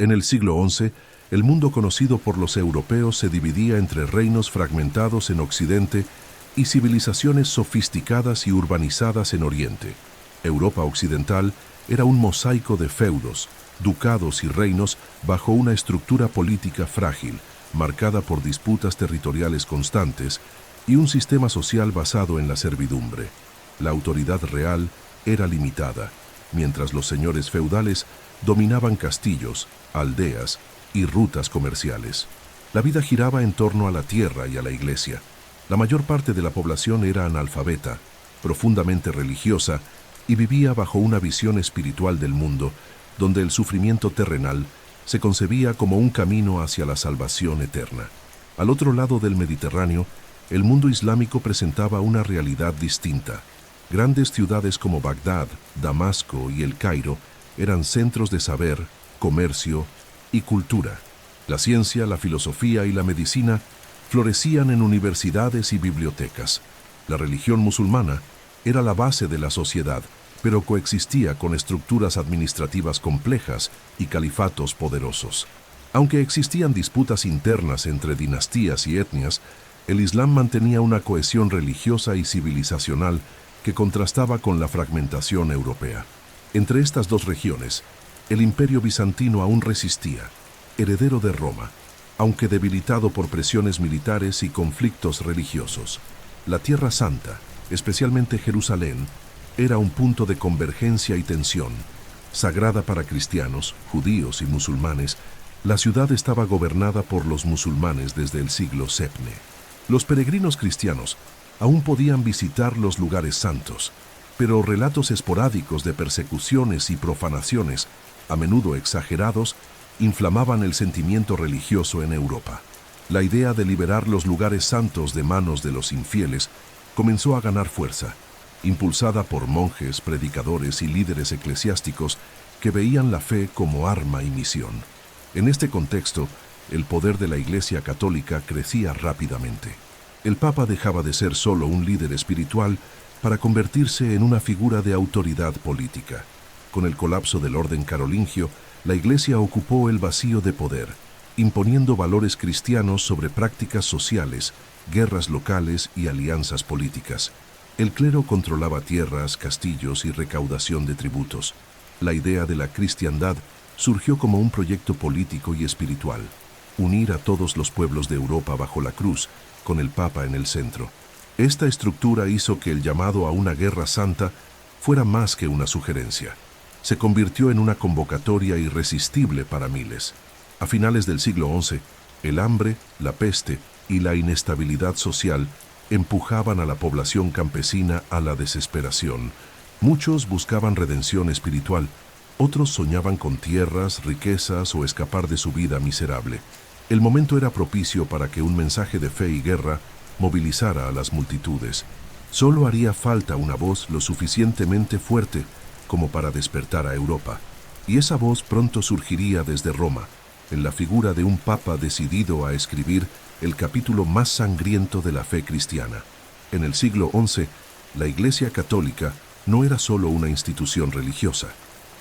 En el siglo XI, el mundo conocido por los europeos se dividía entre reinos fragmentados en Occidente y civilizaciones sofisticadas y urbanizadas en Oriente. Europa occidental era un mosaico de feudos, ducados y reinos bajo una estructura política frágil, marcada por disputas territoriales constantes y un sistema social basado en la servidumbre. La autoridad real era limitada, mientras los señores feudales dominaban castillos, aldeas y rutas comerciales. La vida giraba en torno a la tierra y a la iglesia. La mayor parte de la población era analfabeta, profundamente religiosa y vivía bajo una visión espiritual del mundo, donde el sufrimiento terrenal se concebía como un camino hacia la salvación eterna. Al otro lado del Mediterráneo, el mundo islámico presentaba una realidad distinta. Grandes ciudades como Bagdad, Damasco y El Cairo eran centros de saber, comercio y cultura. La ciencia, la filosofía y la medicina florecían en universidades y bibliotecas. La religión musulmana era la base de la sociedad, pero coexistía con estructuras administrativas complejas y califatos poderosos. Aunque existían disputas internas entre dinastías y etnias, el Islam mantenía una cohesión religiosa y civilizacional que contrastaba con la fragmentación europea. Entre estas dos regiones, el Imperio bizantino aún resistía, heredero de Roma, aunque debilitado por presiones militares y conflictos religiosos. La Tierra Santa, especialmente Jerusalén, era un punto de convergencia y tensión. Sagrada para cristianos, judíos y musulmanes, la ciudad estaba gobernada por los musulmanes desde el siglo VII. Los peregrinos cristianos aún podían visitar los lugares santos, pero relatos esporádicos de persecuciones y profanaciones, a menudo exagerados, inflamaban el sentimiento religioso en Europa. La idea de liberar los lugares santos de manos de los infieles comenzó a ganar fuerza, impulsada por monjes, predicadores y líderes eclesiásticos que veían la fe como arma y misión. En este contexto, el poder de la Iglesia Católica crecía rápidamente. El Papa dejaba de ser solo un líder espiritual para convertirse en una figura de autoridad política. Con el colapso del orden carolingio, la Iglesia ocupó el vacío de poder, imponiendo valores cristianos sobre prácticas sociales, guerras locales y alianzas políticas. El clero controlaba tierras, castillos y recaudación de tributos. La idea de la cristiandad surgió como un proyecto político y espiritual: unir a todos los pueblos de Europa bajo la cruz, con el Papa en el centro. Esta estructura hizo que el llamado a una guerra santa fuera más que una sugerencia. Se convirtió en una convocatoria irresistible para miles. A finales del siglo XI, el hambre, la peste y la inestabilidad social empujaban a la población campesina a la desesperación. Muchos buscaban redención espiritual, otros soñaban con tierras, riquezas o escapar de su vida miserable. El momento era propicio para que un mensaje de fe y guerra movilizara a las multitudes. Solo haría falta una voz lo suficientemente fuerte como para despertar a Europa. Y esa voz pronto surgiría desde Roma, en la figura de un papa decidido a escribir el capítulo más sangriento de la fe cristiana. En el siglo XI, la Iglesia Católica no era solo una institución religiosa,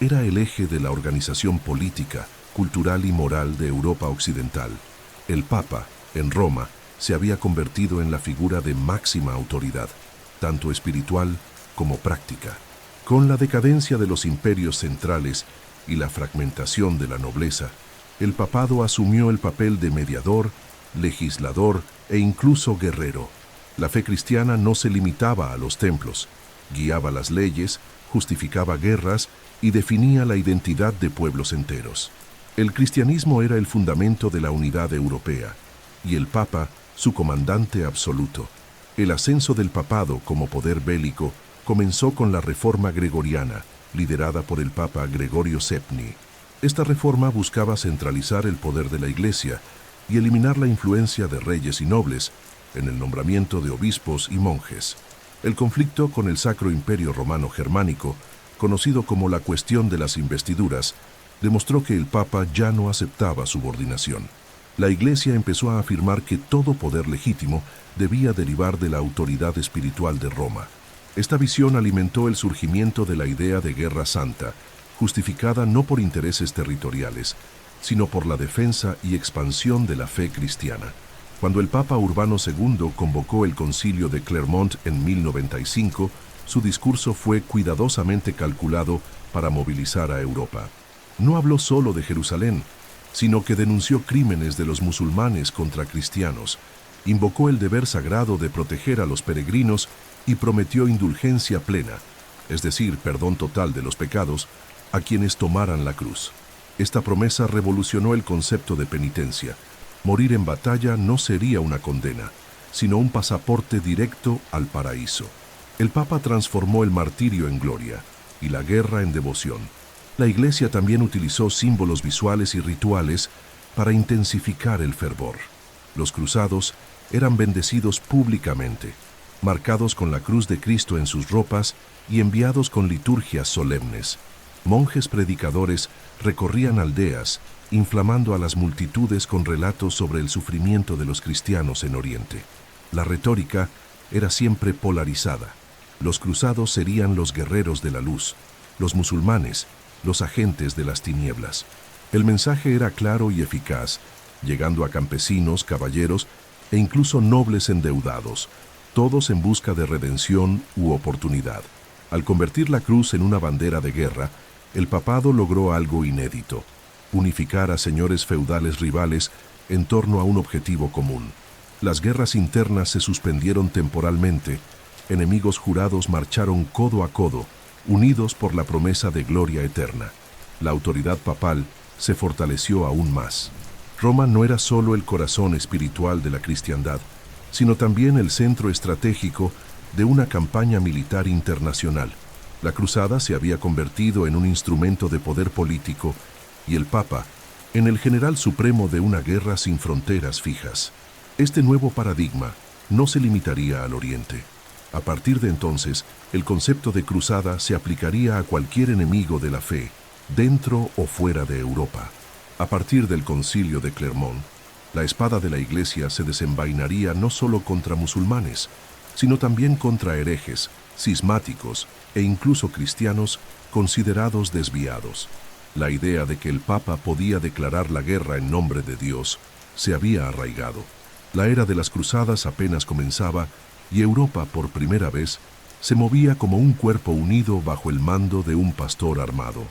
era el eje de la organización política, cultural y moral de Europa occidental. El Papa, en Roma, se había convertido en la figura de máxima autoridad, tanto espiritual como práctica. Con la decadencia de los imperios centrales y la fragmentación de la nobleza, el papado asumió el papel de mediador, legislador e incluso guerrero. La fe cristiana no se limitaba a los templos, guiaba las leyes, justificaba guerras y definía la identidad de pueblos enteros. El cristianismo era el fundamento de la unidad europea, y el Papa, su comandante absoluto. El ascenso del papado como poder bélico comenzó con la Reforma Gregoriana, liderada por el Papa Gregorio VII. Esta reforma buscaba centralizar el poder de la Iglesia y eliminar la influencia de reyes y nobles en el nombramiento de obispos y monjes. El conflicto con el Sacro Imperio Romano Germánico, conocido como la cuestión de las investiduras, demostró que el Papa ya no aceptaba subordinación. La Iglesia empezó a afirmar que todo poder legítimo debía derivar de la autoridad espiritual de Roma. Esta visión alimentó el surgimiento de la idea de guerra santa, justificada no por intereses territoriales, sino por la defensa y expansión de la fe cristiana. Cuando el Papa Urbano II convocó el Concilio de Clermont en 1095, su discurso fue cuidadosamente calculado para movilizar a Europa. No habló solo de Jerusalén, sino que denunció crímenes de los musulmanes contra cristianos, invocó el deber sagrado de proteger a los peregrinos y prometió indulgencia plena, es decir, perdón total de los pecados, a quienes tomaran la cruz. Esta promesa revolucionó el concepto de penitencia. Morir en batalla no sería una condena, sino un pasaporte directo al paraíso. El Papa transformó el martirio en gloria y la guerra en devoción. La Iglesia también utilizó símbolos visuales y rituales para intensificar el fervor. Los cruzados eran bendecidos públicamente, marcados con la cruz de Cristo en sus ropas y enviados con liturgias solemnes. Monjes predicadores recorrían aldeas, inflamando a las multitudes con relatos sobre el sufrimiento de los cristianos en Oriente. La retórica era siempre polarizada. Los cruzados serían los guerreros de la luz, los musulmanes, los agentes de las tinieblas. El mensaje era claro y eficaz, llegando a campesinos, caballeros e incluso nobles endeudados, todos en busca de redención u oportunidad. Al convertir la cruz en una bandera de guerra, el papado logró algo inédito: unificar a señores feudales rivales en torno a un objetivo común. Las guerras internas se suspendieron temporalmente, enemigos jurados marcharon codo a codo, unidos por la promesa de gloria eterna. La autoridad papal se fortaleció aún más. Roma no era solo el corazón espiritual de la cristiandad, sino también el centro estratégico de una campaña militar internacional. La cruzada se había convertido en un instrumento de poder político y el Papa en el general supremo de una guerra sin fronteras fijas. Este nuevo paradigma no se limitaría al Oriente. A partir de entonces, el concepto de cruzada se aplicaría a cualquier enemigo de la fe, dentro o fuera de Europa. A partir del Concilio de Clermont, la espada de la Iglesia se desenvainaría no solo contra musulmanes, sino también contra herejes, cismáticos e incluso cristianos considerados desviados. La idea de que el Papa podía declarar la guerra en nombre de Dios se había arraigado. La era de las cruzadas apenas comenzaba y Europa, por primera vez, se movía como un cuerpo unido bajo el mando de un pastor armado.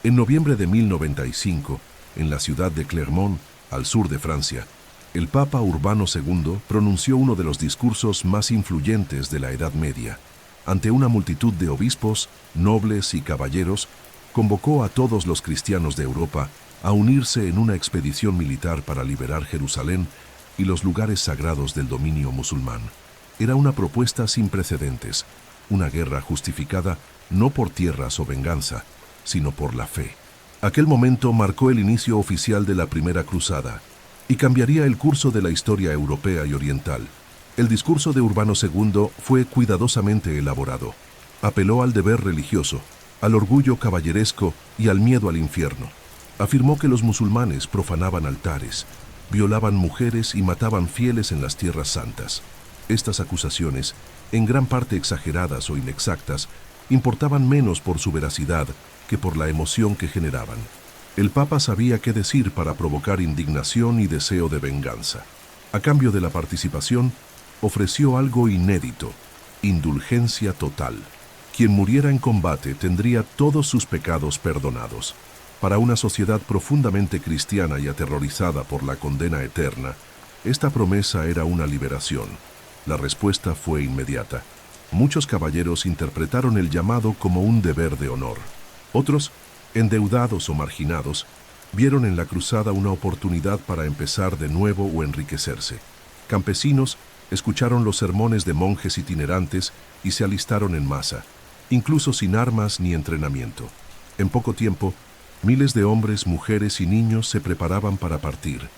En noviembre de 1095, en la ciudad de Clermont, al sur de Francia, el Papa Urbano II pronunció uno de los discursos más influyentes de la Edad Media. Ante una multitud de obispos, nobles y caballeros, convocó a todos los cristianos de Europa a unirse en una expedición militar para liberar Jerusalén y los lugares sagrados del dominio musulmán. Era una propuesta sin precedentes, una guerra justificada no por tierras o venganza, sino por la fe. Aquel momento marcó el inicio oficial de la Primera Cruzada y cambiaría el curso de la historia europea y oriental. El discurso de Urbano II fue cuidadosamente elaborado. Apeló al deber religioso, al orgullo caballeresco y al miedo al infierno. Afirmó que los musulmanes profanaban altares, violaban mujeres y mataban fieles en las tierras santas. Estas acusaciones, en gran parte exageradas o inexactas, importaban menos por su veracidad que por la emoción que generaban. El Papa sabía qué decir para provocar indignación y deseo de venganza. A cambio de la participación, ofreció algo inédito: indulgencia total. Quien muriera en combate tendría todos sus pecados perdonados. Para una sociedad profundamente cristiana y aterrorizada por la condena eterna, esta promesa era una liberación. La respuesta fue inmediata. Muchos caballeros interpretaron el llamado como un deber de honor. Otros, endeudados o marginados, vieron en la cruzada una oportunidad para empezar de nuevo o enriquecerse. Campesinos escucharon los sermones de monjes itinerantes y se alistaron en masa, incluso sin armas ni entrenamiento. En poco tiempo, miles de hombres, mujeres y niños se preparaban para partir.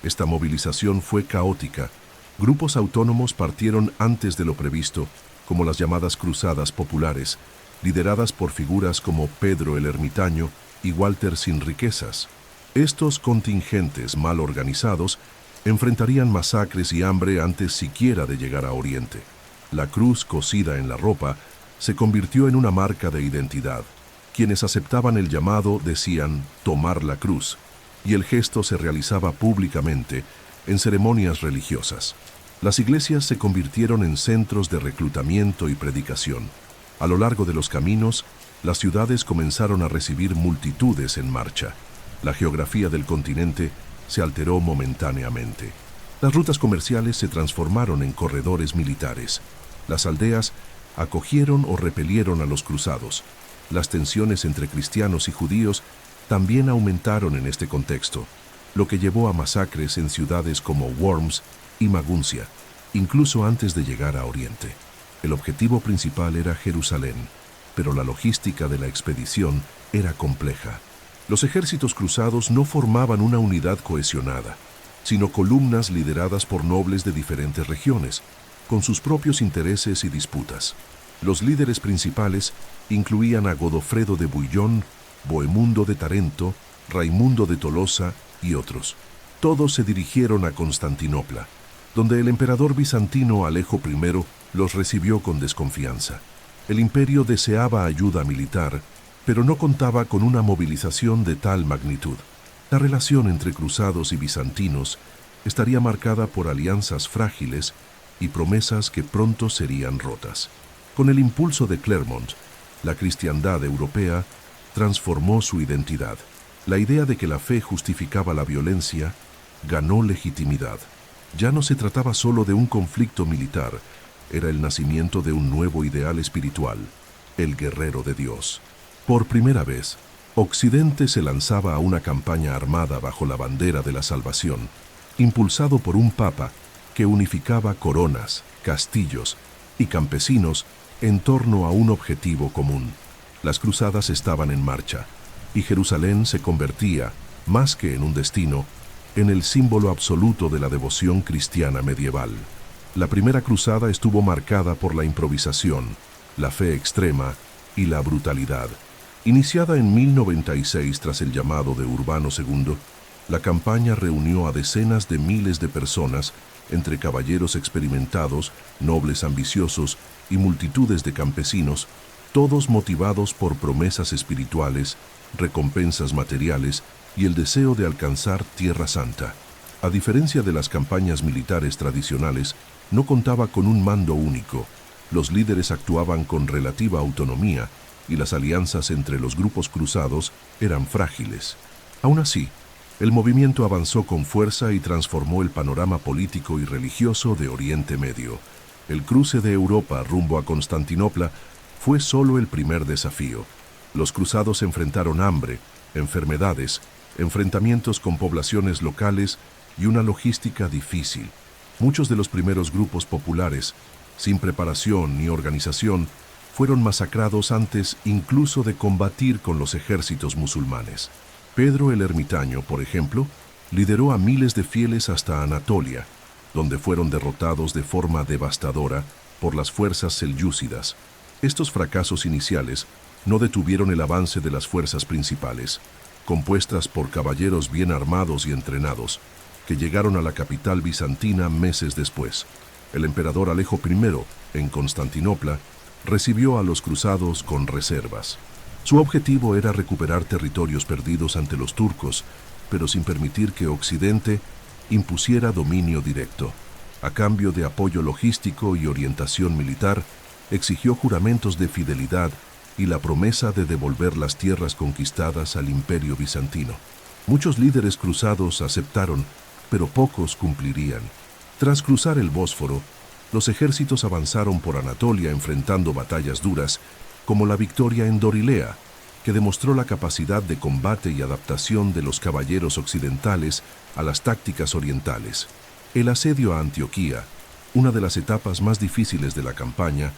Esta movilización fue caótica. Grupos autónomos partieron antes de lo previsto, como las llamadas cruzadas populares, lideradas por figuras como Pedro el Ermitaño y Walter sin riquezas. Estos contingentes mal organizados enfrentarían masacres y hambre antes siquiera de llegar a Oriente. La cruz cosida en la ropa se convirtió en una marca de identidad. Quienes aceptaban el llamado decían tomar la cruz, y el gesto se realizaba públicamente en ceremonias religiosas. Las iglesias se convirtieron en centros de reclutamiento y predicación. A lo largo de los caminos, las ciudades comenzaron a recibir multitudes en marcha. La geografía del continente se alteró momentáneamente. Las rutas comerciales se transformaron en corredores militares. Las aldeas acogieron o repelieron a los cruzados. Las tensiones entre cristianos y judíos también aumentaron en este contexto, lo que llevó a masacres en ciudades como Worms y Maguncia, incluso antes de llegar a Oriente. El objetivo principal era Jerusalén, pero la logística de la expedición era compleja. Los ejércitos cruzados no formaban una unidad cohesionada, sino columnas lideradas por nobles de diferentes regiones, con sus propios intereses y disputas. Los líderes principales incluían a Godofredo de Bouillon, Bohemundo de Tarento, Raimundo de Tolosa y otros. Todos se dirigieron a Constantinopla, donde el emperador bizantino Alejo I los recibió con desconfianza. El imperio deseaba ayuda militar, pero no contaba con una movilización de tal magnitud. La relación entre cruzados y bizantinos estaría marcada por alianzas frágiles y promesas que pronto serían rotas. Con el impulso de Clermont, la cristiandad europea transformó su identidad. La idea de que la fe justificaba la violencia ganó legitimidad. Ya no se trataba solo de un conflicto militar, era el nacimiento de un nuevo ideal espiritual, el guerrero de Dios. Por primera vez, Occidente se lanzaba a una campaña armada bajo la bandera de la salvación, impulsado por un papa que unificaba coronas, castillos y campesinos en torno a un objetivo común. Las cruzadas estaban en marcha, y Jerusalén se convertía, más que en un destino, en el símbolo absoluto de la devoción cristiana medieval. La primera cruzada estuvo marcada por la improvisación, la fe extrema y la brutalidad. Iniciada en 1096 tras el llamado de Urbano II, la campaña reunió a decenas de miles de personas, entre caballeros experimentados, nobles ambiciosos y multitudes de campesinos, todos motivados por promesas espirituales, recompensas materiales y el deseo de alcanzar Tierra Santa. A diferencia de las campañas militares tradicionales, no contaba con un mando único. Los líderes actuaban con relativa autonomía y las alianzas entre los grupos cruzados eran frágiles. Aún así, el movimiento avanzó con fuerza y transformó el panorama político y religioso de Oriente Medio. El cruce de Europa rumbo a Constantinopla fue solo el primer desafío. Los cruzados enfrentaron hambre, enfermedades, enfrentamientos con poblaciones locales y una logística difícil. Muchos de los primeros grupos populares, sin preparación ni organización, fueron masacrados antes incluso de combatir con los ejércitos musulmanes. Pedro el Ermitaño, por ejemplo, lideró a miles de fieles hasta Anatolia, donde fueron derrotados de forma devastadora por las fuerzas selyúcidas. Estos fracasos iniciales no detuvieron el avance de las fuerzas principales, compuestas por caballeros bien armados y entrenados, que llegaron a la capital bizantina meses después. El emperador Alejo I, en Constantinopla, recibió a los cruzados con reservas. Su objetivo era recuperar territorios perdidos ante los turcos, pero sin permitir que Occidente impusiera dominio directo. A cambio de apoyo logístico y orientación militar, exigió juramentos de fidelidad y la promesa de devolver las tierras conquistadas al Imperio bizantino. Muchos líderes cruzados aceptaron, pero pocos cumplirían. Tras cruzar el Bósforo, los ejércitos avanzaron por Anatolia enfrentando batallas duras, como la victoria en Dorilea, que demostró la capacidad de combate y adaptación de los caballeros occidentales a las tácticas orientales. El asedio a Antioquía, una de las etapas más difíciles de la campaña,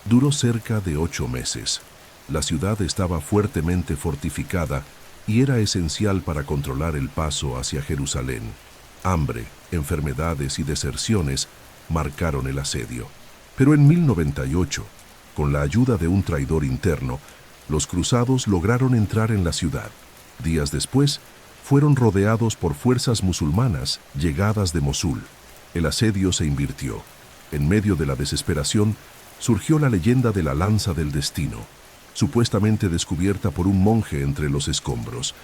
duró cerca de 8 meses. La ciudad estaba fuertemente fortificada y era esencial para controlar el paso hacia Jerusalén. Hambre, enfermedades y deserciones marcaron el asedio. Pero en 1098, con la ayuda de un traidor interno, los cruzados lograron entrar en la ciudad. Días después, fueron rodeados por fuerzas musulmanas llegadas de Mosul. El asedio se invirtió. En medio de la desesperación, surgió la leyenda de la lanza del destino, supuestamente descubierta por un monje entre los escombros.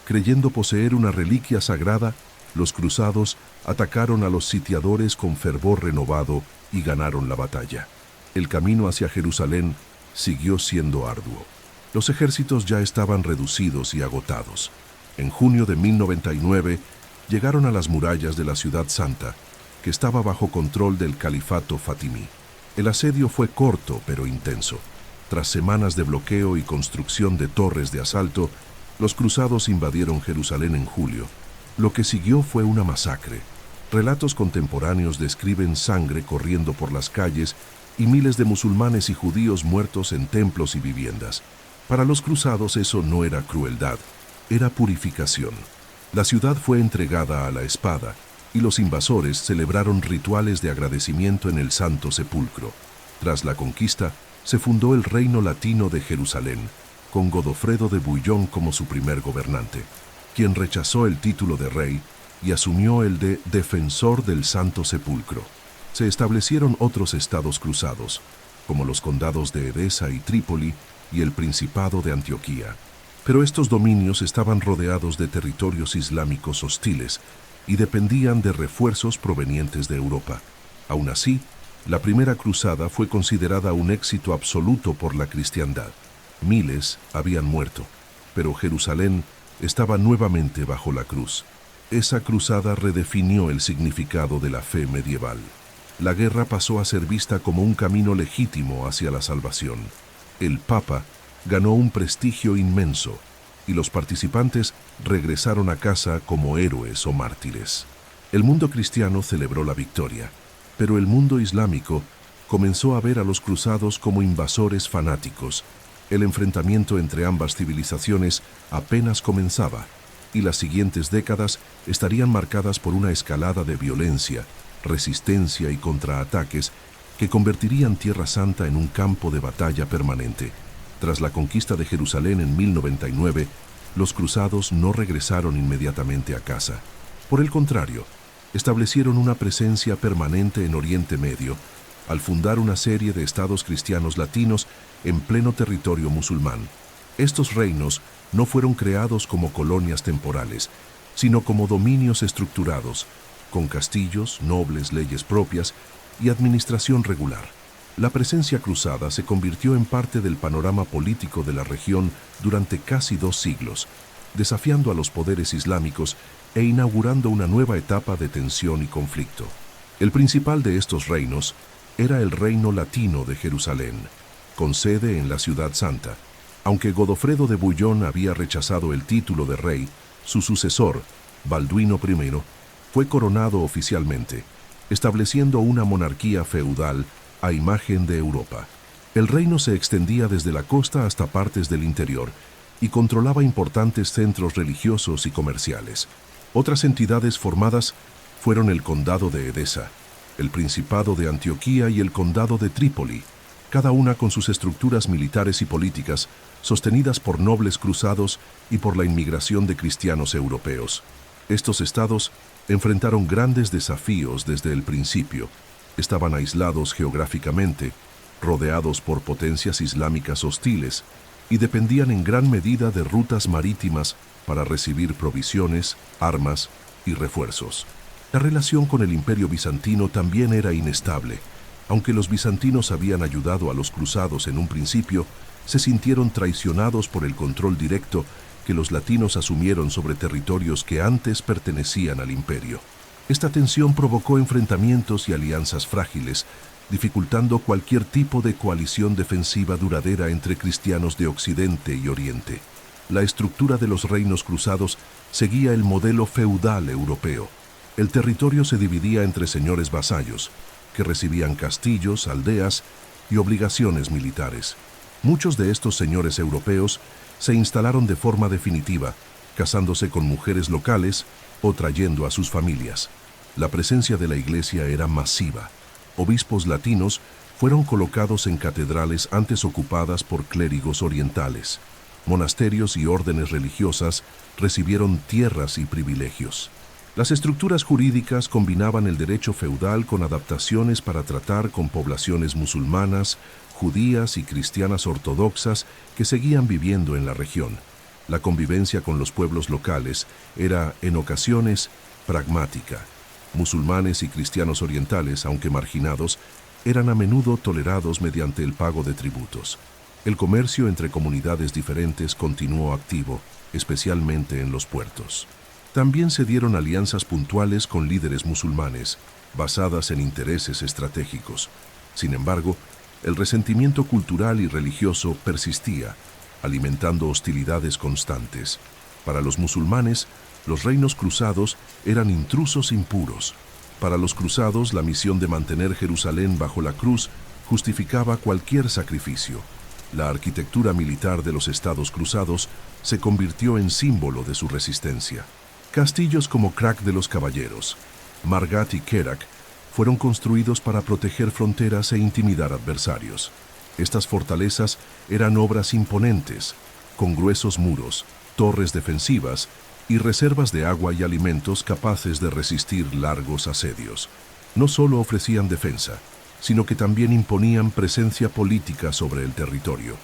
Creyendo poseer una reliquia sagrada, los cruzados atacaron a los sitiadores con fervor renovado y ganaron la batalla. El camino hacia Jerusalén siguió siendo arduo. Los ejércitos ya estaban reducidos y agotados. En junio de 1099 llegaron a las murallas de la Ciudad Santa, que estaba bajo control del califato fatimí. El asedio fue corto pero intenso. Tras semanas de bloqueo y construcción de torres de asalto, los cruzados invadieron Jerusalén en julio. Lo que siguió fue una masacre. Relatos contemporáneos describen sangre corriendo por las calles y miles de musulmanes y judíos muertos en templos y viviendas. Para los cruzados eso no era crueldad, era purificación. La ciudad fue entregada a la espada y los invasores celebraron rituales de agradecimiento en el Santo Sepulcro. Tras la conquista, se fundó el Reino Latino de Jerusalén, con Godofredo de Bouillon como su primer gobernante, quien rechazó el título de rey y asumió el de defensor del Santo Sepulcro. Se establecieron otros estados cruzados, como los condados de Edesa y Trípoli y el Principado de Antioquía. Pero estos dominios estaban rodeados de territorios islámicos hostiles y dependían de refuerzos provenientes de Europa. Aún así, la primera cruzada fue considerada un éxito absoluto por la cristiandad. Miles habían muerto, pero Jerusalén estaba nuevamente bajo la cruz. Esa cruzada redefinió el significado de la fe medieval. La guerra pasó a ser vista como un camino legítimo hacia la salvación. El Papa ganó un prestigio inmenso y los participantes regresaron a casa como héroes o mártires. El mundo cristiano celebró la victoria, pero el mundo islámico comenzó a ver a los cruzados como invasores fanáticos. El enfrentamiento entre ambas civilizaciones apenas comenzaba, y las siguientes décadas estarían marcadas por una escalada de violencia, resistencia y contraataques que convertirían Tierra Santa en un campo de batalla permanente. Tras la conquista de Jerusalén en 1099, los cruzados no regresaron inmediatamente a casa. Por el contrario, establecieron una presencia permanente en Oriente Medio, al fundar una serie de estados cristianos latinos en pleno territorio musulmán. Estos reinos no fueron creados como colonias temporales, sino como dominios estructurados, con castillos, nobles, leyes propias y administración regular. La presencia cruzada se convirtió en parte del panorama político de la región durante casi 2 siglos, desafiando a los poderes islámicos e inaugurando una nueva etapa de tensión y conflicto. El principal de estos reinos era el Reino Latino de Jerusalén, con sede en la Ciudad Santa. Aunque Godofredo de Bouillon había rechazado el título de rey, su sucesor, Balduino I, fue coronado oficialmente, estableciendo una monarquía feudal a imagen de Europa. El reino se extendía desde la costa hasta partes del interior y controlaba importantes centros religiosos y comerciales. Otras entidades formadas fueron el Condado de Edesa, el Principado de Antioquía y el Condado de Trípoli, cada una con sus estructuras militares y políticas, sostenidas por nobles cruzados y por la inmigración de cristianos europeos. Estos estados enfrentaron grandes desafíos desde el principio. Estaban aislados geográficamente, rodeados por potencias islámicas hostiles, y dependían en gran medida de rutas marítimas para recibir provisiones, armas y refuerzos. La relación con el Imperio bizantino también era inestable. Aunque los bizantinos habían ayudado a los cruzados en un principio, se sintieron traicionados por el control directo que los latinos asumieron sobre territorios que antes pertenecían al imperio. Esta tensión provocó enfrentamientos y alianzas frágiles, dificultando cualquier tipo de coalición defensiva duradera entre cristianos de Occidente y Oriente. La estructura de los reinos cruzados seguía el modelo feudal europeo. El territorio se dividía entre señores vasallos, que recibían castillos, aldeas y obligaciones militares. Muchos de estos señores europeos se instalaron de forma definitiva, casándose con mujeres locales o trayendo a sus familias. La presencia de la iglesia era masiva. Obispos latinos fueron colocados en catedrales antes ocupadas por clérigos orientales. Monasterios y órdenes religiosas recibieron tierras y privilegios. Las estructuras jurídicas combinaban el derecho feudal con adaptaciones para tratar con poblaciones musulmanas, judías y cristianas ortodoxas que seguían viviendo en la región. La convivencia con los pueblos locales era, en ocasiones, pragmática. Musulmanes y cristianos orientales, aunque marginados, eran a menudo tolerados mediante el pago de tributos. El comercio entre comunidades diferentes continuó activo, especialmente en los puertos. También se dieron alianzas puntuales con líderes musulmanes, basadas en intereses estratégicos. Sin embargo, el resentimiento cultural y religioso persistía, alimentando hostilidades constantes. Para los musulmanes, los reinos cruzados eran intrusos impuros. Para los cruzados, la misión de mantener Jerusalén bajo la cruz justificaba cualquier sacrificio. La arquitectura militar de los estados cruzados se convirtió en símbolo de su resistencia. Castillos como Krak de los Caballeros, Margat y Kerak fueron construidos para proteger fronteras e intimidar adversarios. Estas fortalezas eran obras imponentes, con gruesos muros, torres defensivas y reservas de agua y alimentos capaces de resistir largos asedios. No solo ofrecían defensa, sino que también imponían presencia política sobre el territorio.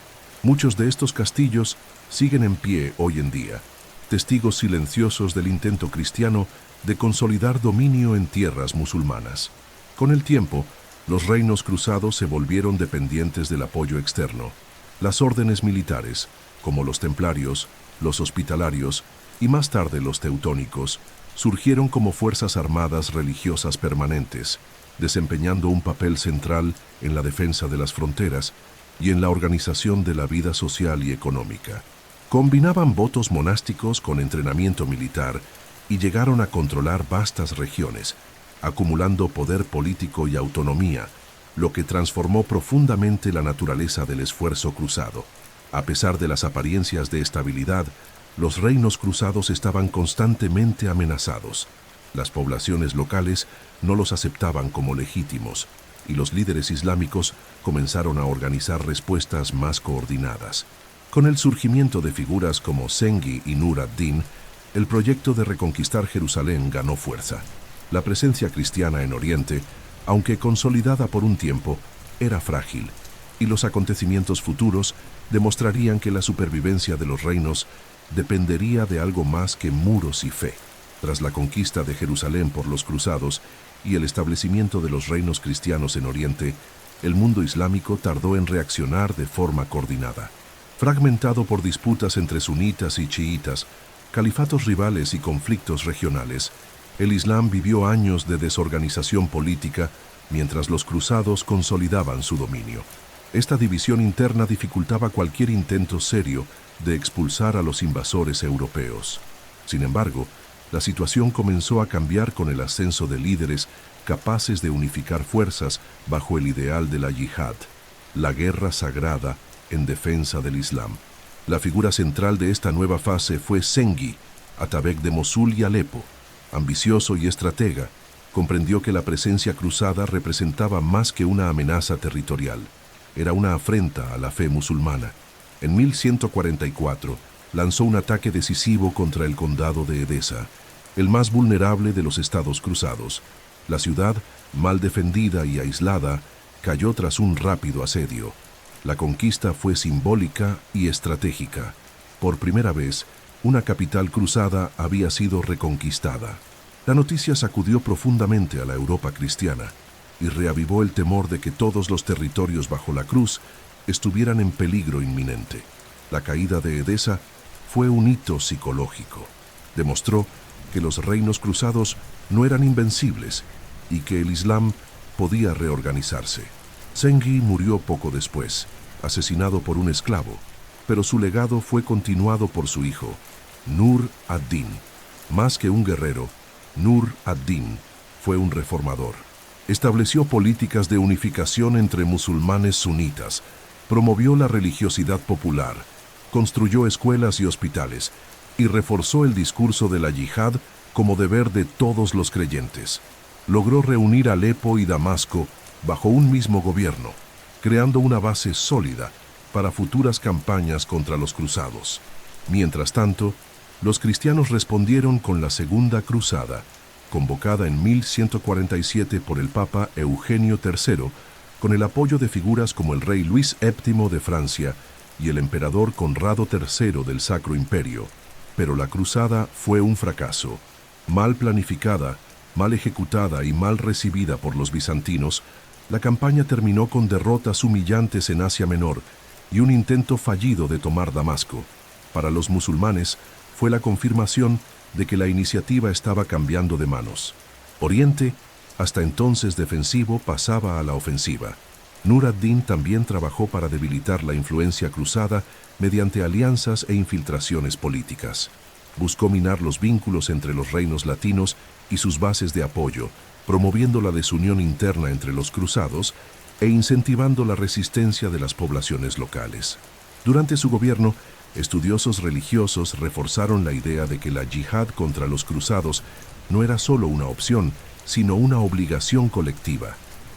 Muchos de estos castillos siguen en pie hoy en día, testigos silenciosos del intento cristiano de consolidar dominio en tierras musulmanas. Con el tiempo, los reinos cruzados se volvieron dependientes del apoyo externo. Las órdenes militares, como los templarios, los hospitalarios y más tarde los teutónicos, surgieron como fuerzas armadas religiosas permanentes, desempeñando un papel central en la defensa de las fronteras y en la organización de la vida social y económica. Combinaban votos monásticos con entrenamiento militar y llegaron a controlar vastas regiones, acumulando poder político y autonomía, lo que transformó profundamente la naturaleza del esfuerzo cruzado. A pesar de las apariencias de estabilidad, los reinos cruzados estaban constantemente amenazados. Las poblaciones locales no los aceptaban como legítimos, y los líderes islámicos comenzaron a organizar respuestas más coordinadas. Con el surgimiento de figuras como Zengi y Nur ad-Din, el proyecto de reconquistar Jerusalén ganó fuerza. La presencia cristiana en Oriente, aunque consolidada por un tiempo, era frágil, y los acontecimientos futuros demostrarían que la supervivencia de los reinos dependería de algo más que muros y fe. Tras la conquista de Jerusalén por los cruzados y el establecimiento de los reinos cristianos en Oriente, el mundo islámico tardó en reaccionar de forma coordinada. Fragmentado por disputas entre sunitas y chiitas, califatos rivales y conflictos regionales, el Islam vivió años de desorganización política mientras los cruzados consolidaban su dominio. Esta división interna dificultaba cualquier intento serio de expulsar a los invasores europeos. Sin embargo, la situación comenzó a cambiar con el ascenso de líderes capaces de unificar fuerzas bajo el ideal de la yihad, la guerra sagrada en defensa del Islam. La figura central de esta nueva fase fue Zengi, atabeg de Mosul y Alepo. Ambicioso y estratega, comprendió que la presencia cruzada representaba más que una amenaza territorial. Era una afrenta a la fe musulmana. En 1144, lanzó un ataque decisivo contra el condado de Edesa, el más vulnerable de los estados cruzados. La ciudad, mal defendida y aislada, cayó tras un rápido asedio. La conquista fue simbólica y estratégica. Por primera vez, una capital cruzada había sido reconquistada. La noticia sacudió profundamente a la Europa cristiana y reavivó el temor de que todos los territorios bajo la cruz estuvieran en peligro inminente. La caída de Edesa fue un hito psicológico. Demostró que los reinos cruzados no eran invencibles y que el Islam podía reorganizarse. Zengi murió poco después, asesinado por un esclavo, pero su legado fue continuado por su hijo, Nur ad-Din. Más que un guerrero, Nur ad-Din fue un reformador. Estableció políticas de unificación entre musulmanes sunitas, promovió la religiosidad popular, construyó escuelas y hospitales, y reforzó el discurso de la yihad como deber de todos los creyentes. Logró reunir Alepo y Damasco bajo un mismo gobierno, creando una base sólida para futuras campañas contra los cruzados. Mientras tanto, los cristianos respondieron con la Segunda Cruzada, convocada en 1147 por el Papa Eugenio III, con el apoyo de figuras como el rey Luis VII de Francia y el emperador Conrado III del Sacro Imperio. Pero la cruzada fue un fracaso. Mal planificada, mal ejecutada y mal recibida por los bizantinos, la campaña terminó con derrotas humillantes en Asia Menor y un intento fallido de tomar Damasco. Para los musulmanes, fue la confirmación de que la iniciativa estaba cambiando de manos. Oriente, hasta entonces defensivo, pasaba a la ofensiva. Nur ad-Din también trabajó para debilitar la influencia cruzada mediante alianzas e infiltraciones políticas. Buscó minar los vínculos entre los reinos latinos y sus bases de apoyo, promoviendo la desunión interna entre los cruzados e incentivando la resistencia de las poblaciones locales. Durante su gobierno, estudiosos religiosos reforzaron la idea de que la yihad contra los cruzados no era solo una opción, sino una obligación colectiva.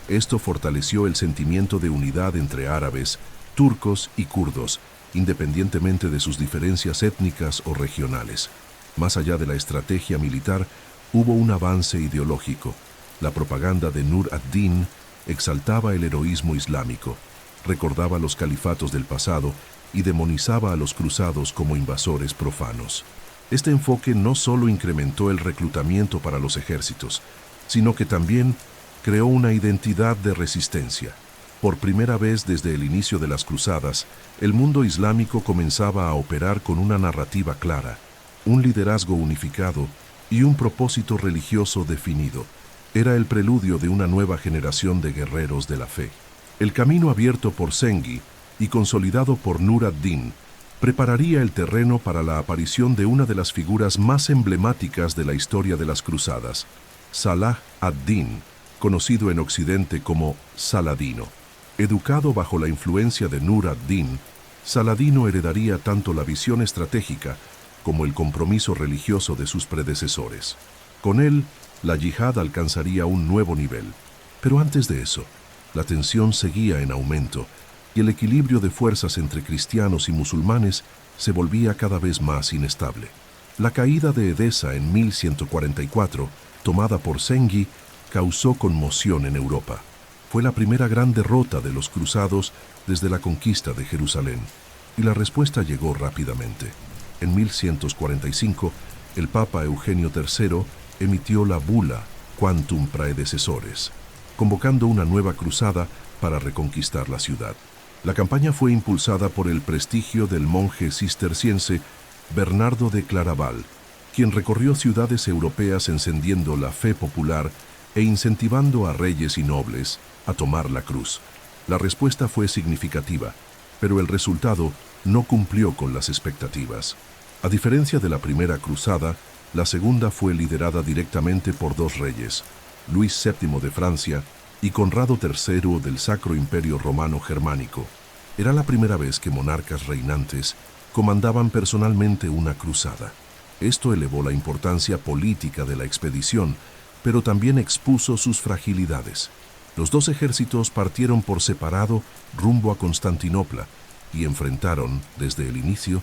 Esto fortaleció el sentimiento de unidad entre árabes, turcos y kurdos, independientemente de sus diferencias étnicas o regionales. Más allá de la estrategia militar, hubo un avance ideológico. La propaganda de Nur ad-Din exaltaba el heroísmo islámico, recordaba los califatos del pasado y demonizaba a los cruzados como invasores profanos. Este enfoque no solo incrementó el reclutamiento para los ejércitos, sino que también creó una identidad de resistencia. Por primera vez desde el inicio de las cruzadas, el mundo islámico comenzaba a operar con una narrativa clara, un liderazgo unificado y un propósito religioso definido. Era el preludio de una nueva generación de guerreros de la fe. El camino abierto por Zengi y consolidado por Nur ad-Din prepararía el terreno para la aparición de una de las figuras más emblemáticas de la historia de las cruzadas, Salah ad-Din, conocido en Occidente como Saladino. Educado bajo la influencia de Nur ad-Din, Saladino heredaría tanto la visión estratégica como el compromiso religioso de sus predecesores. Con él, la yihad alcanzaría un nuevo nivel. Pero antes de eso, la tensión seguía en aumento y el equilibrio de fuerzas entre cristianos y musulmanes se volvía cada vez más inestable. La caída de Edesa en 1144, tomada por Zengi, causó conmoción en Europa. Fue la primera gran derrota de los cruzados desde la conquista de Jerusalén, y la respuesta llegó rápidamente. En 1145, el Papa Eugenio III emitió la bula Quantum Praedecessores, convocando una nueva cruzada para reconquistar la ciudad. La campaña fue impulsada por el prestigio del monje cisterciense Bernardo de Claraval, quien recorrió ciudades europeas encendiendo la fe popular e incentivando a reyes y nobles a tomar la cruz. La respuesta fue significativa, pero el resultado no cumplió con las expectativas. A diferencia de la primera cruzada, la segunda fue liderada directamente por dos reyes, Luis VII de Francia y Conrado III del Sacro Imperio Romano Germánico. Era la primera vez que monarcas reinantes comandaban personalmente una cruzada. Esto elevó la importancia política de la expedición, pero también expuso sus fragilidades. Los dos ejércitos partieron por separado rumbo a Constantinopla y enfrentaron, desde el inicio,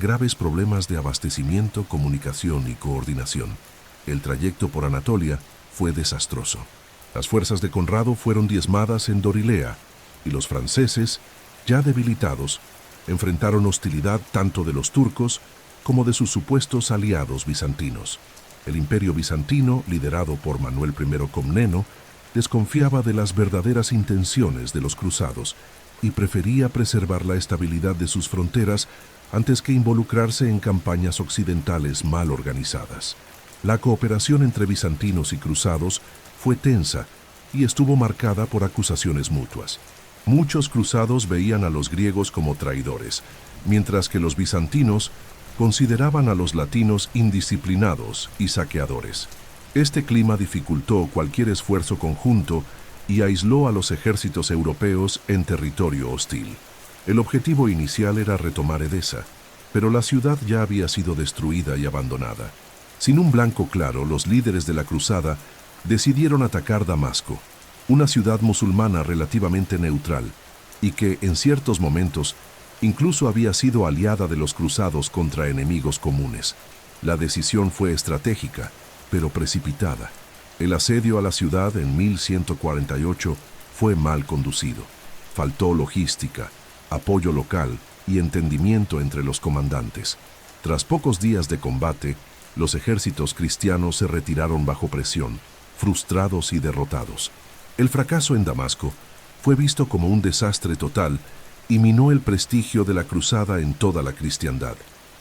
graves problemas de abastecimiento, comunicación y coordinación. El trayecto por Anatolia fue desastroso. Las fuerzas de Conrado fueron diezmadas en Dorilea y los franceses, ya debilitados, enfrentaron hostilidad tanto de los turcos como de sus supuestos aliados bizantinos. El imperio bizantino, liderado por Manuel I Comneno, desconfiaba de las verdaderas intenciones de los cruzados y prefería preservar la estabilidad de sus fronteras antes que involucrarse en campañas occidentales mal organizadas. La cooperación entre bizantinos y cruzados fue tensa y estuvo marcada por acusaciones mutuas. Muchos cruzados veían a los griegos como traidores, mientras que los bizantinos consideraban a los latinos indisciplinados y saqueadores. Este clima dificultó cualquier esfuerzo conjunto y aisló a los ejércitos europeos en territorio hostil. El objetivo inicial era retomar Edesa, pero la ciudad ya había sido destruida y abandonada. Sin un blanco claro, los líderes de la cruzada decidieron atacar Damasco, una ciudad musulmana relativamente neutral, y que, en ciertos momentos, incluso había sido aliada de los cruzados contra enemigos comunes. La decisión fue estratégica, pero precipitada. El asedio a la ciudad en 1148 fue mal conducido. Faltó logística, apoyo local y entendimiento entre los comandantes. Tras pocos días de combate, los ejércitos cristianos se retiraron bajo presión, frustrados y derrotados. El fracaso en Damasco fue visto como un desastre total y minó el prestigio de la cruzada en toda la cristiandad.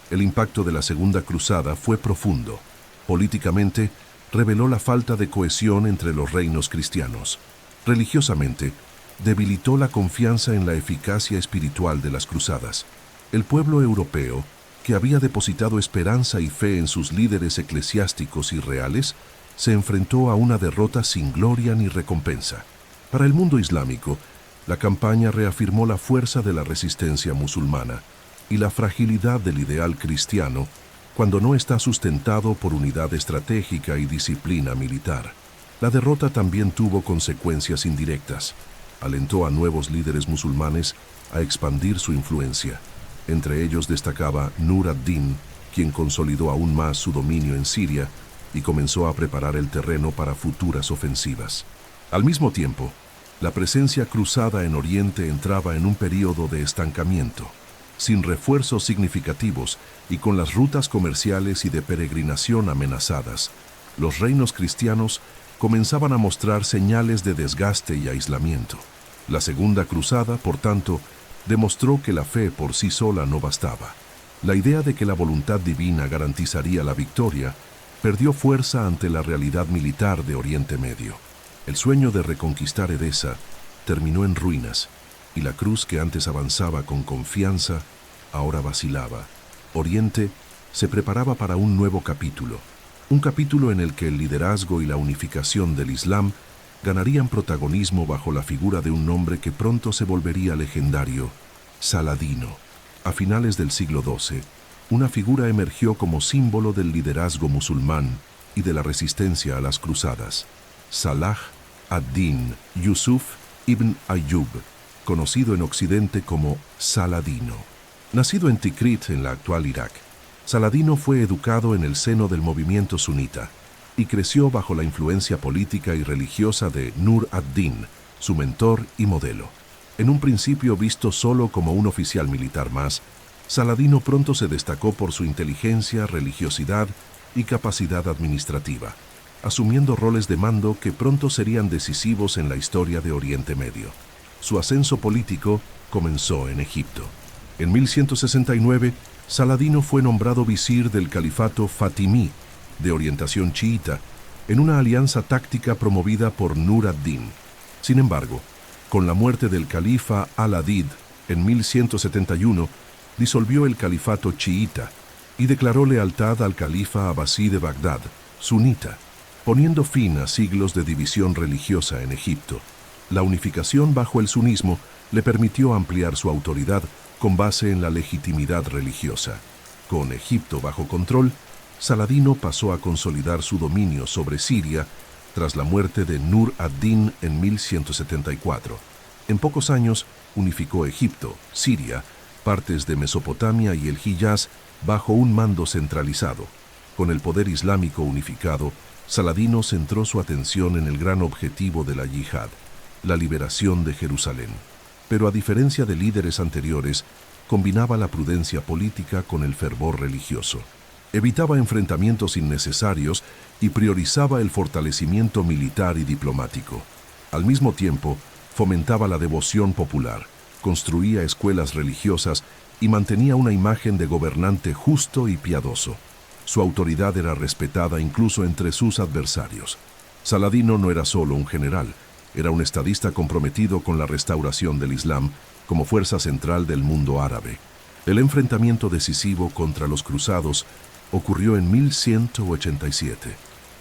El impacto de la Segunda Cruzada fue profundo. Políticamente, reveló la falta de cohesión entre los reinos cristianos. Religiosamente, debilitó la confianza en la eficacia espiritual de las cruzadas. El pueblo europeo, que había depositado esperanza y fe en sus líderes eclesiásticos y reales, se enfrentó a una derrota sin gloria ni recompensa. Para el mundo islámico, la campaña reafirmó la fuerza de la resistencia musulmana y la fragilidad del ideal cristiano cuando no está sustentado por unidad estratégica y disciplina militar. La derrota también tuvo consecuencias indirectas. Alentó a nuevos líderes musulmanes a expandir su influencia. Entre ellos destacaba Nur ad-Din, quien consolidó aún más su dominio en Siria y comenzó a preparar el terreno para futuras ofensivas. Al mismo tiempo, la presencia cruzada en Oriente entraba en un período de estancamiento. Sin refuerzos significativos y con las rutas comerciales y de peregrinación amenazadas, los reinos cristianos comenzaban a mostrar señales de desgaste y aislamiento. La Segunda Cruzada, por tanto, demostró que la fe por sí sola no bastaba. La idea de que la voluntad divina garantizaría la victoria perdió fuerza ante la realidad militar de Oriente Medio. El sueño de reconquistar Edesa terminó en ruinas, y la cruz que antes avanzaba con confianza, ahora vacilaba. Oriente se preparaba para un nuevo capítulo, un capítulo en el que el liderazgo y la unificación del Islam ganarían protagonismo bajo la figura de un hombre que pronto se volvería legendario, Saladino. A finales del siglo XII, una figura emergió como símbolo del liderazgo musulmán y de la resistencia a las cruzadas. Salah ad-Din Yusuf ibn Ayyub, conocido en Occidente como Saladino. Nacido en Tikrit, en la actual Irak, Saladino fue educado en el seno del movimiento sunita y creció bajo la influencia política y religiosa de Nur ad-Din, su mentor y modelo. En un principio visto solo como un oficial militar más, Saladino pronto se destacó por su inteligencia, religiosidad y capacidad administrativa, asumiendo roles de mando que pronto serían decisivos en la historia de Oriente Medio. Su ascenso político comenzó en Egipto. En 1169, Saladino fue nombrado visir del califato fatimí, de orientación chiita, en una alianza táctica promovida por Nur ad-Din. Sin embargo, con la muerte del califa al-Adid en 1171, disolvió el califato chiita y declaró lealtad al califa abasí de Bagdad, sunita, poniendo fin a siglos de división religiosa en Egipto. La unificación bajo el sunismo le permitió ampliar su autoridad con base en la legitimidad religiosa. Con Egipto bajo control, Saladino pasó a consolidar su dominio sobre Siria tras la muerte de Nur ad-Din en 1174. En pocos años, unificó Egipto, Siria, partes de Mesopotamia y el Hiyaz bajo un mando centralizado. Con el poder islámico unificado, Saladino centró su atención en el gran objetivo de la yihad, la liberación de Jerusalén. Pero a diferencia de líderes anteriores, combinaba la prudencia política con el fervor religioso. Evitaba enfrentamientos innecesarios y priorizaba el fortalecimiento militar y diplomático. Al mismo tiempo, fomentaba la devoción popular, construía escuelas religiosas y mantenía una imagen de gobernante justo y piadoso. Su autoridad era respetada incluso entre sus adversarios. Saladino no era solo un general, era un estadista comprometido con la restauración del Islam como fuerza central del mundo árabe. El enfrentamiento decisivo contra los cruzados ocurrió en 1187,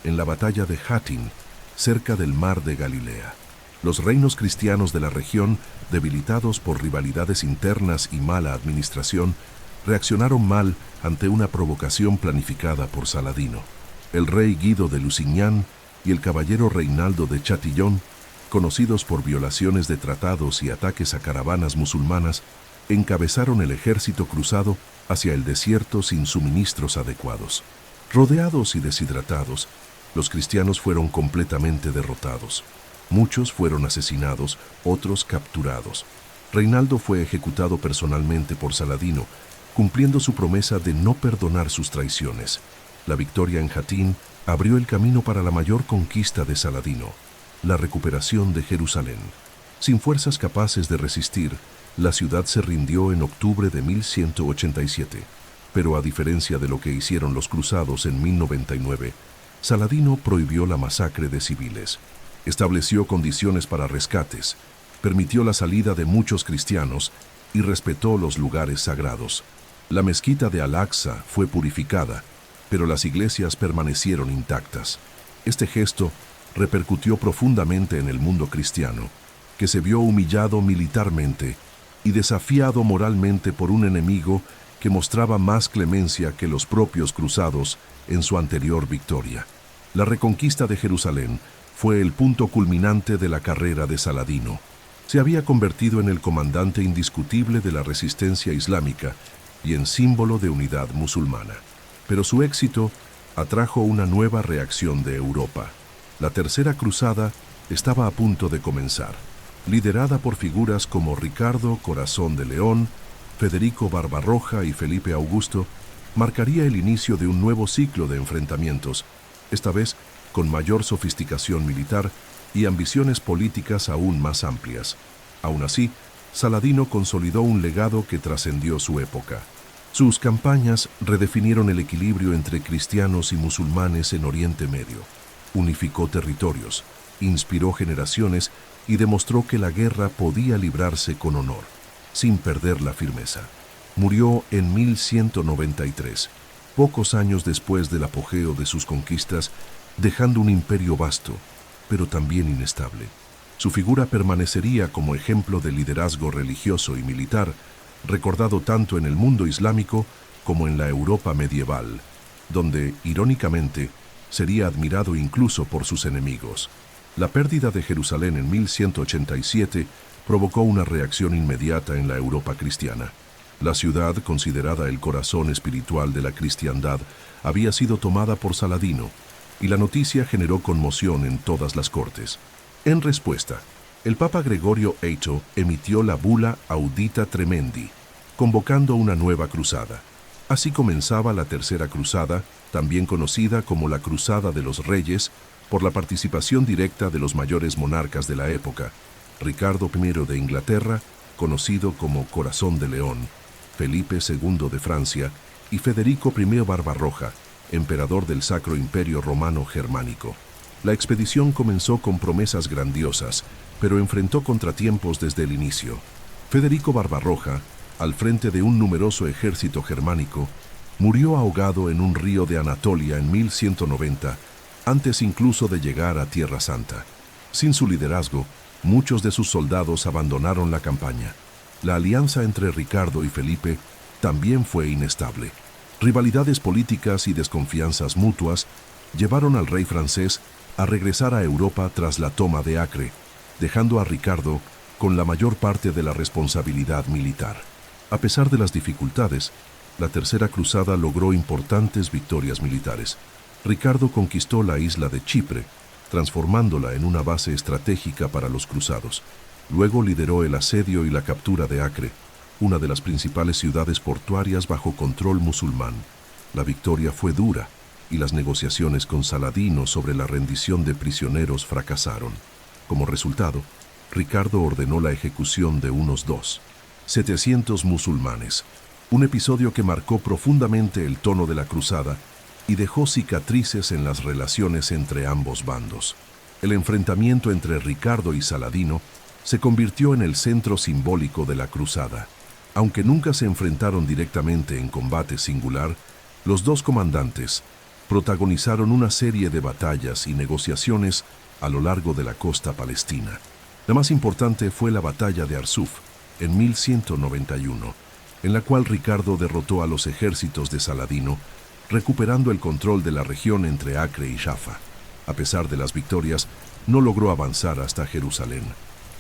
en la batalla de Hattin, cerca del mar de Galilea. Los reinos cristianos de la región, debilitados por rivalidades internas y mala administración, reaccionaron mal ante una provocación planificada por Saladino. El rey Guido de Lusignan y el caballero Reinaldo de Chatillon, conocidos por violaciones de tratados y ataques a caravanas musulmanas, encabezaron el ejército cruzado hacia el desierto sin suministros adecuados. Rodeados y deshidratados, los cristianos fueron completamente derrotados. Muchos fueron asesinados, otros capturados. Reinaldo fue ejecutado personalmente por Saladino, cumpliendo su promesa de no perdonar sus traiciones. La victoria en Jatín abrió el camino para la mayor conquista de Saladino, la recuperación de Jerusalén. Sin fuerzas capaces de resistir, la ciudad se rindió en octubre de 1187. Pero a diferencia de lo que hicieron los cruzados en 1099, Saladino prohibió la masacre de civiles, estableció condiciones para rescates, permitió la salida de muchos cristianos y respetó los lugares sagrados. La mezquita de Al-Aqsa fue purificada, pero las iglesias permanecieron intactas. Este gesto repercutió profundamente en el mundo cristiano, que se vio humillado militarmente y desafiado moralmente por un enemigo que mostraba más clemencia que los propios cruzados en su anterior victoria. La reconquista de Jerusalén fue el punto culminante de la carrera de Saladino. Se había convertido en el comandante indiscutible de la resistencia islámica y en símbolo de unidad musulmana. Pero su éxito atrajo una nueva reacción de Europa. La Tercera Cruzada estaba a punto de comenzar. Liderada por figuras como Ricardo Corazón de León, Federico Barbarroja y Felipe Augusto, marcaría el inicio de un nuevo ciclo de enfrentamientos, esta vez con mayor sofisticación militar y ambiciones políticas aún más amplias. Aún así, Saladino consolidó un legado que trascendió su época. Sus campañas redefinieron el equilibrio entre cristianos y musulmanes en Oriente Medio. Unificó territorios, inspiró generaciones y demostró que la guerra podía librarse con honor, sin perder la firmeza. Murió en 1193, pocos años después del apogeo de sus conquistas, dejando un imperio vasto, pero también inestable. Su figura permanecería como ejemplo de liderazgo religioso y militar, recordado tanto en el mundo islámico como en la Europa medieval, donde, irónicamente, sería admirado incluso por sus enemigos. La pérdida de Jerusalén en 1187 provocó una reacción inmediata en la Europa cristiana. La ciudad, considerada el corazón espiritual de la cristiandad, había sido tomada por Saladino, y la noticia generó conmoción en todas las cortes. En respuesta, el Papa Gregorio VIII emitió la bula Audita Tremendi, convocando una nueva cruzada. Así comenzaba la Tercera Cruzada, también conocida como la Cruzada de los Reyes, por la participación directa de los mayores monarcas de la época: Ricardo I de Inglaterra, conocido como Corazón de León, Felipe II de Francia y Federico I Barbarroja, emperador del Sacro Imperio Romano Germánico. La expedición comenzó con promesas grandiosas, pero enfrentó contratiempos desde el inicio. Federico Barbarroja, al frente de un numeroso ejército germánico, murió ahogado en un río de Anatolia en 1190, antes incluso de llegar a Tierra Santa. Sin su liderazgo, muchos de sus soldados abandonaron la campaña. La alianza entre Ricardo y Felipe también fue inestable. Rivalidades políticas y desconfianzas mutuas llevaron al rey francés a regresar a Europa tras la toma de Acre, dejando a Ricardo con la mayor parte de la responsabilidad militar. A pesar de las dificultades, la Tercera Cruzada logró importantes victorias militares. Ricardo conquistó la isla de Chipre, transformándola en una base estratégica para los cruzados. Luego lideró el asedio y la captura de Acre, una de las principales ciudades portuarias bajo control musulmán. La victoria fue dura y las negociaciones con Saladino sobre la rendición de prisioneros fracasaron. Como resultado, Ricardo ordenó la ejecución de unos 700 musulmanes, un episodio que marcó profundamente el tono de la cruzada y dejó cicatrices en las relaciones entre ambos bandos. El enfrentamiento entre Ricardo y Saladino se convirtió en el centro simbólico de la cruzada. Aunque nunca se enfrentaron directamente en combate singular, los dos comandantes protagonizaron una serie de batallas y negociaciones a lo largo de la costa palestina. La más importante fue la batalla de Arsuf, en 1191, en la cual Ricardo derrotó a los ejércitos de Saladino, recuperando el control de la región entre Acre y Jaffa. A pesar de las victorias, no logró avanzar hasta Jerusalén.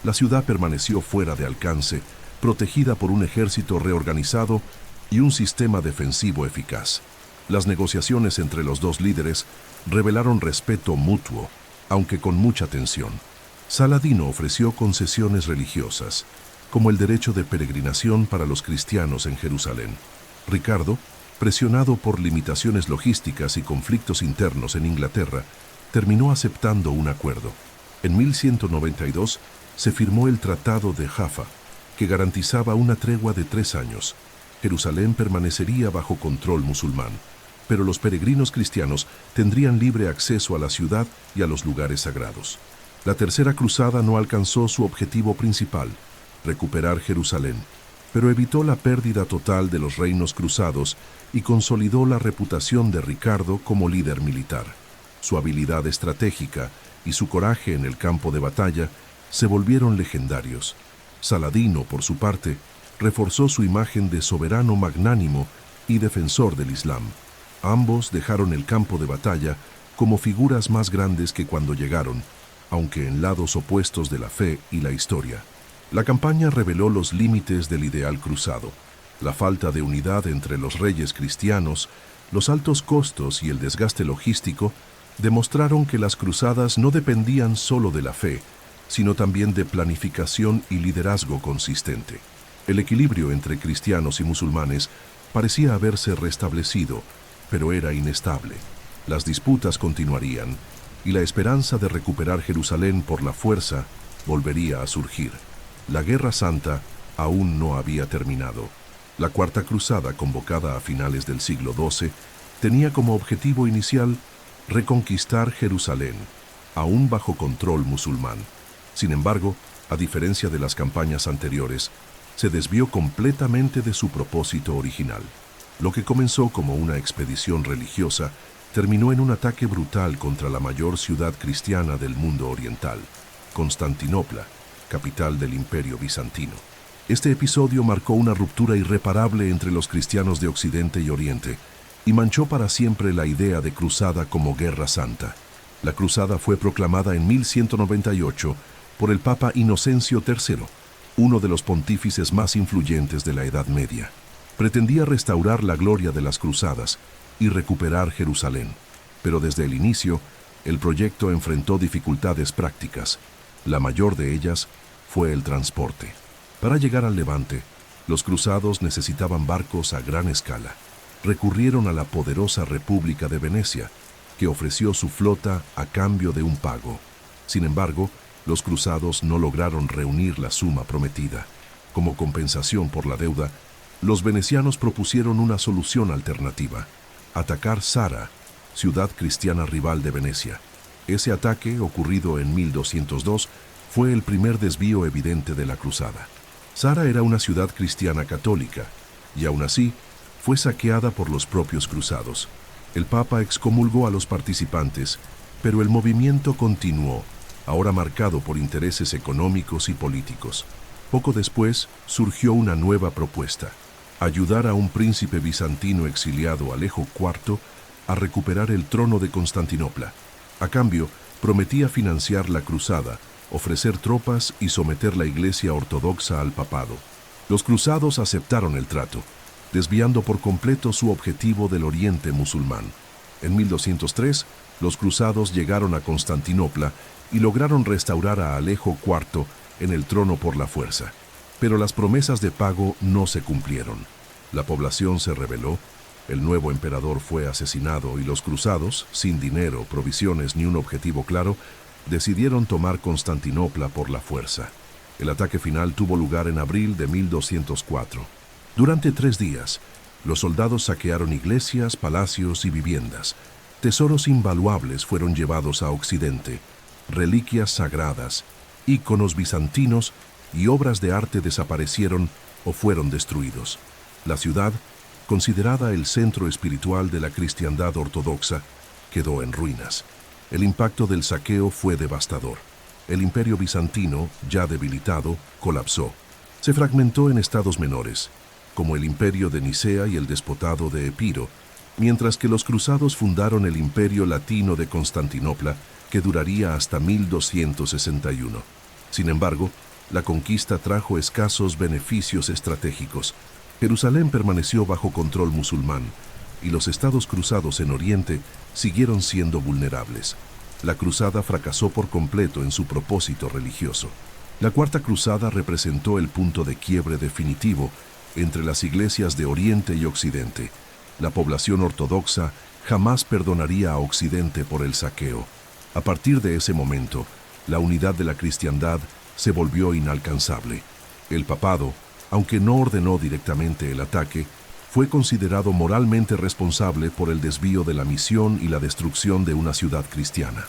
La ciudad permaneció fuera de alcance, protegida por un ejército reorganizado y un sistema defensivo eficaz. Las negociaciones entre los dos líderes revelaron respeto mutuo, aunque con mucha tensión. Saladino ofreció concesiones religiosas, como el derecho de peregrinación para los cristianos en Jerusalén. Ricardo, presionado por limitaciones logísticas y conflictos internos en Inglaterra, terminó aceptando un acuerdo. En 1192 se firmó el Tratado de Jaffa, que garantizaba una tregua de 3 años. Jerusalén permanecería bajo control musulmán, pero los peregrinos cristianos tendrían libre acceso a la ciudad y a los lugares sagrados. La Tercera Cruzada no alcanzó su objetivo principal, recuperar Jerusalén, pero evitó la pérdida total de los reinos cruzados y consolidó la reputación de Ricardo como líder militar. Su habilidad estratégica y su coraje en el campo de batalla se volvieron legendarios. Saladino, por su parte, reforzó su imagen de soberano magnánimo y defensor del Islam. Ambos dejaron el campo de batalla como figuras más grandes que cuando llegaron, aunque en lados opuestos de la fe y la historia. La campaña reveló los límites del ideal cruzado, la falta de unidad entre los reyes cristianos, los altos costos y el desgaste logístico demostraron que las cruzadas no dependían solo de la fe, sino también de planificación y liderazgo consistente. El equilibrio entre cristianos y musulmanes parecía haberse restablecido, pero era inestable. Las disputas continuarían, y la esperanza de recuperar Jerusalén por la fuerza volvería a surgir. La Guerra Santa aún no había terminado. La Cuarta Cruzada, convocada a finales del siglo XII, tenía como objetivo inicial reconquistar Jerusalén, aún bajo control musulmán. Sin embargo, a diferencia de las campañas anteriores, se desvió completamente de su propósito original. Lo que comenzó como una expedición religiosa terminó en un ataque brutal contra la mayor ciudad cristiana del mundo oriental, Constantinopla, capital del Imperio Bizantino. Este episodio marcó una ruptura irreparable entre los cristianos de Occidente y Oriente y manchó para siempre la idea de cruzada como Guerra Santa. La cruzada fue proclamada en 1198 por el Papa Inocencio III, uno de los pontífices más influyentes de la Edad Media. Pretendía restaurar la gloria de las cruzadas y recuperar Jerusalén, pero desde el inicio, el proyecto enfrentó dificultades prácticas. La mayor de ellas fue el transporte. Para llegar al Levante, los cruzados necesitaban barcos a gran escala. Recurrieron a la poderosa República de Venecia, que ofreció su flota a cambio de un pago. Sin embargo, los cruzados no lograron reunir la suma prometida. Como compensación por la deuda, los venecianos propusieron una solución alternativa: atacar Zara, ciudad cristiana rival de Venecia. Ese ataque, ocurrido en 1202, fue el primer desvío evidente de la cruzada. Zara era una ciudad cristiana católica, y aún así, fue saqueada por los propios cruzados. El Papa excomulgó a los participantes, pero el movimiento continuó, ahora marcado por intereses económicos y políticos. Poco después, surgió una nueva propuesta: ayudar a un príncipe bizantino exiliado, Alejo IV, a recuperar el trono de Constantinopla. A cambio, prometía financiar la cruzada, ofrecer tropas y someter la Iglesia ortodoxa al papado. Los cruzados aceptaron el trato, desviando por completo su objetivo del Oriente musulmán. En 1203, los cruzados llegaron a Constantinopla y lograron restaurar a Alejo IV en el trono por la fuerza. Pero las promesas de pago no se cumplieron. La población se rebeló, el nuevo emperador fue asesinado y los cruzados, sin dinero, provisiones ni un objetivo claro, decidieron tomar Constantinopla por la fuerza. El ataque final tuvo lugar en abril de 1204. Durante 3 días, los soldados saquearon iglesias, palacios y viviendas. Tesoros invaluables fueron llevados a Occidente, reliquias sagradas, íconos bizantinos y obras de arte desaparecieron o fueron destruidos. La ciudad, considerada el centro espiritual de la cristiandad ortodoxa, quedó en ruinas. El impacto del saqueo fue devastador. El Imperio bizantino, ya debilitado, colapsó. Se fragmentó en estados menores, como el Imperio de Nicea y el Despotado de Epiro, mientras que los cruzados fundaron el Imperio Latino de Constantinopla, que duraría hasta 1261. Sin embargo, la conquista trajo escasos beneficios estratégicos. Jerusalén permaneció bajo control musulmán, y los estados cruzados en Oriente siguieron siendo vulnerables. La cruzada fracasó por completo en su propósito religioso. La Cuarta Cruzada representó el punto de quiebre definitivo entre las iglesias de Oriente y Occidente. La población ortodoxa jamás perdonaría a Occidente por el saqueo. A partir de ese momento, la unidad de la cristiandad se volvió inalcanzable. El papado, aunque no ordenó directamente el ataque, fue considerado moralmente responsable por el desvío de la misión y la destrucción de una ciudad cristiana.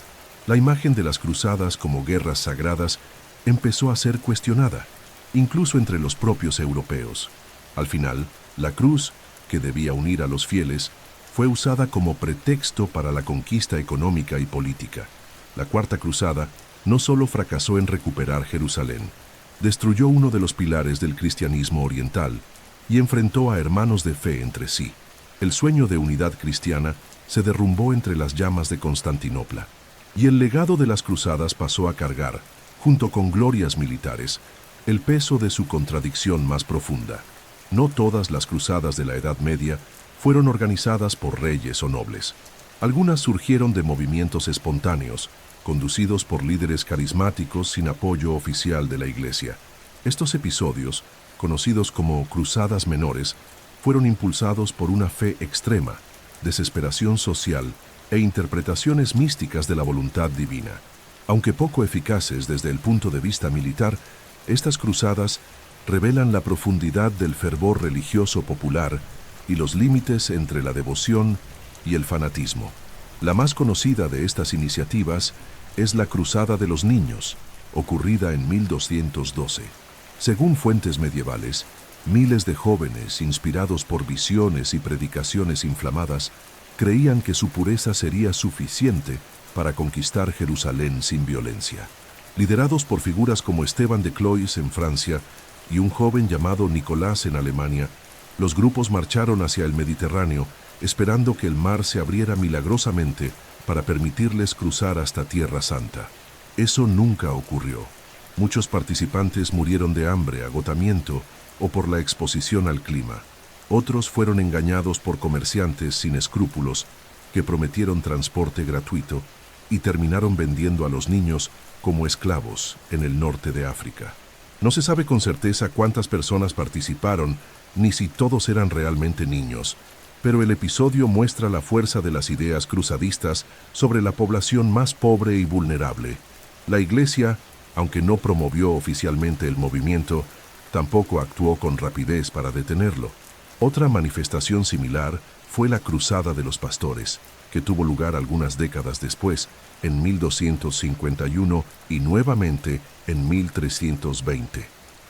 La imagen de las cruzadas como guerras sagradas empezó a ser cuestionada, incluso entre los propios europeos. Al final, la cruz, que debía unir a los fieles, fue usada como pretexto para la conquista económica y política. La Cuarta Cruzada no solo fracasó en recuperar Jerusalén, destruyó uno de los pilares del cristianismo oriental y enfrentó a hermanos de fe entre sí. El sueño de unidad cristiana se derrumbó entre las llamas de Constantinopla, y el legado de las cruzadas pasó a cargar, junto con glorias militares, el peso de su contradicción más profunda. No todas las cruzadas de la Edad Media fueron organizadas por reyes o nobles. Algunas surgieron de movimientos espontáneos, conducidos por líderes carismáticos sin apoyo oficial de la Iglesia. Estos episodios, conocidos como cruzadas menores, fueron impulsados por una fe extrema, desesperación social e interpretaciones místicas de la voluntad divina. Aunque poco eficaces desde el punto de vista militar, estas cruzadas revelan la profundidad del fervor religioso popular y los límites entre la devoción y el fanatismo. La más conocida de estas iniciativas es la Cruzada de los Niños, ocurrida en 1212. Según fuentes medievales, miles de jóvenes, inspirados por visiones y predicaciones inflamadas, creían que su pureza sería suficiente para conquistar Jerusalén sin violencia. Liderados por figuras como Esteban de Cloyes en Francia y un joven llamado Nicolás en Alemania, los grupos marcharon hacia el Mediterráneo, esperando que el mar se abriera milagrosamente para permitirles cruzar hasta Tierra Santa. Eso nunca ocurrió. Muchos participantes murieron de hambre, agotamiento o por la exposición al clima. Otros fueron engañados por comerciantes sin escrúpulos que prometieron transporte gratuito y terminaron vendiendo a los niños como esclavos en el norte de África. No se sabe con certeza cuántas personas participaron ni si todos eran realmente niños, pero el episodio muestra la fuerza de las ideas cruzadistas sobre la población más pobre y vulnerable. La Iglesia, aunque no promovió oficialmente el movimiento, tampoco actuó con rapidez para detenerlo. Otra manifestación similar fue la Cruzada de los Pastores, que tuvo lugar algunas décadas después, en 1251 y nuevamente en 1320.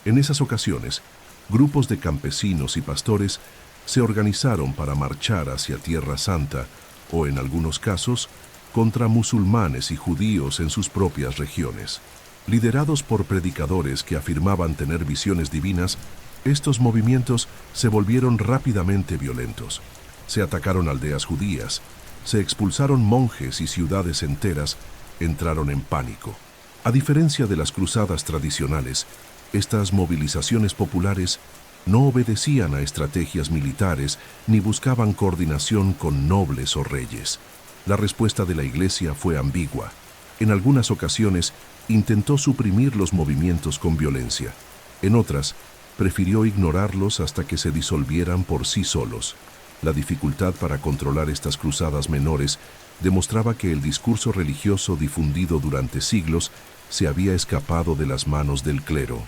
En esas ocasiones, grupos de campesinos y pastores se organizaron para marchar hacia Tierra Santa o, en algunos casos, contra musulmanes y judíos en sus propias regiones. Liderados por predicadores que afirmaban tener visiones divinas, estos movimientos se volvieron rápidamente violentos. Se atacaron aldeas judías, se expulsaron monjes y ciudades enteras entraron en pánico. A diferencia de las cruzadas tradicionales, estas movilizaciones populares no obedecían a estrategias militares ni buscaban coordinación con nobles o reyes. La respuesta de la Iglesia fue ambigua. En algunas ocasiones intentó suprimir los movimientos con violencia. En otras, prefirió ignorarlos hasta que se disolvieran por sí solos. La dificultad para controlar estas cruzadas menores demostraba que el discurso religioso difundido durante siglos se había escapado de las manos del clero.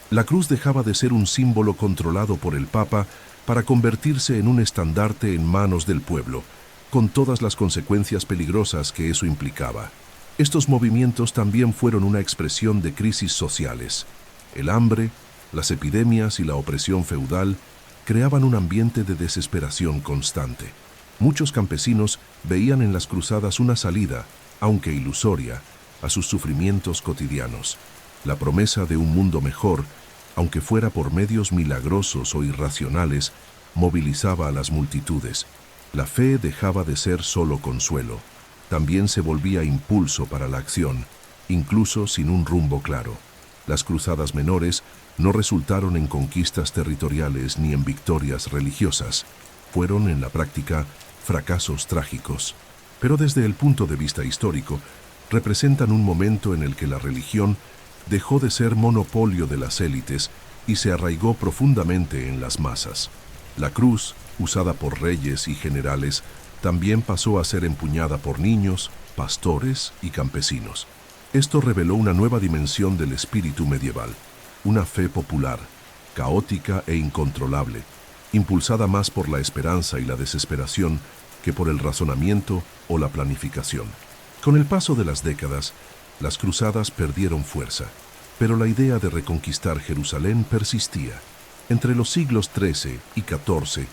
La cruz dejaba de ser un símbolo controlado por el Papa para convertirse en un estandarte en manos del pueblo, con todas las consecuencias peligrosas que eso implicaba. Estos movimientos también fueron una expresión de crisis sociales. El hambre, las epidemias y la opresión feudal creaban un ambiente de desesperación constante. Muchos campesinos veían en las cruzadas una salida, aunque ilusoria, a sus sufrimientos cotidianos. La promesa de un mundo mejor, aunque fuera por medios milagrosos o irracionales, movilizaba a las multitudes. La fe dejaba de ser solo consuelo. También se volvía impulso para la acción, incluso sin un rumbo claro. Las cruzadas menores no resultaron en conquistas territoriales ni en victorias religiosas. Fueron, en la práctica, fracasos trágicos. Pero desde el punto de vista histórico, representan un momento en el que la religión dejó de ser monopolio de las élites y se arraigó profundamente en las masas. La cruz, usada por reyes y generales, también pasó a ser empuñada por niños, pastores y campesinos. Esto reveló una nueva dimensión del espíritu medieval, una fe popular, caótica e incontrolable, impulsada más por la esperanza y la desesperación que por el razonamiento o la planificación. Con el paso de las décadas, las cruzadas perdieron fuerza, pero la idea de reconquistar Jerusalén persistía. Entre los siglos XIII y XIV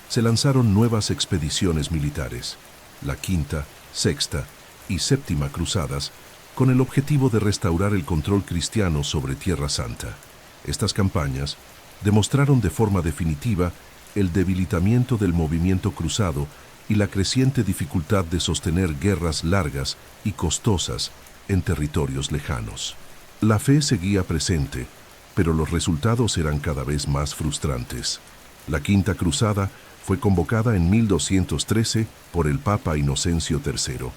se lanzaron nuevas expediciones militares, la Quinta, Sexta y Séptima Cruzadas, con el objetivo de restaurar el control cristiano sobre Tierra Santa. Estas campañas demostraron de forma definitiva el debilitamiento del movimiento cruzado y la creciente dificultad de sostener guerras largas y costosas en territorios lejanos. La fe seguía presente, pero los resultados eran cada vez más frustrantes. La Quinta Cruzada fue convocada en 1213 por el Papa Inocencio III,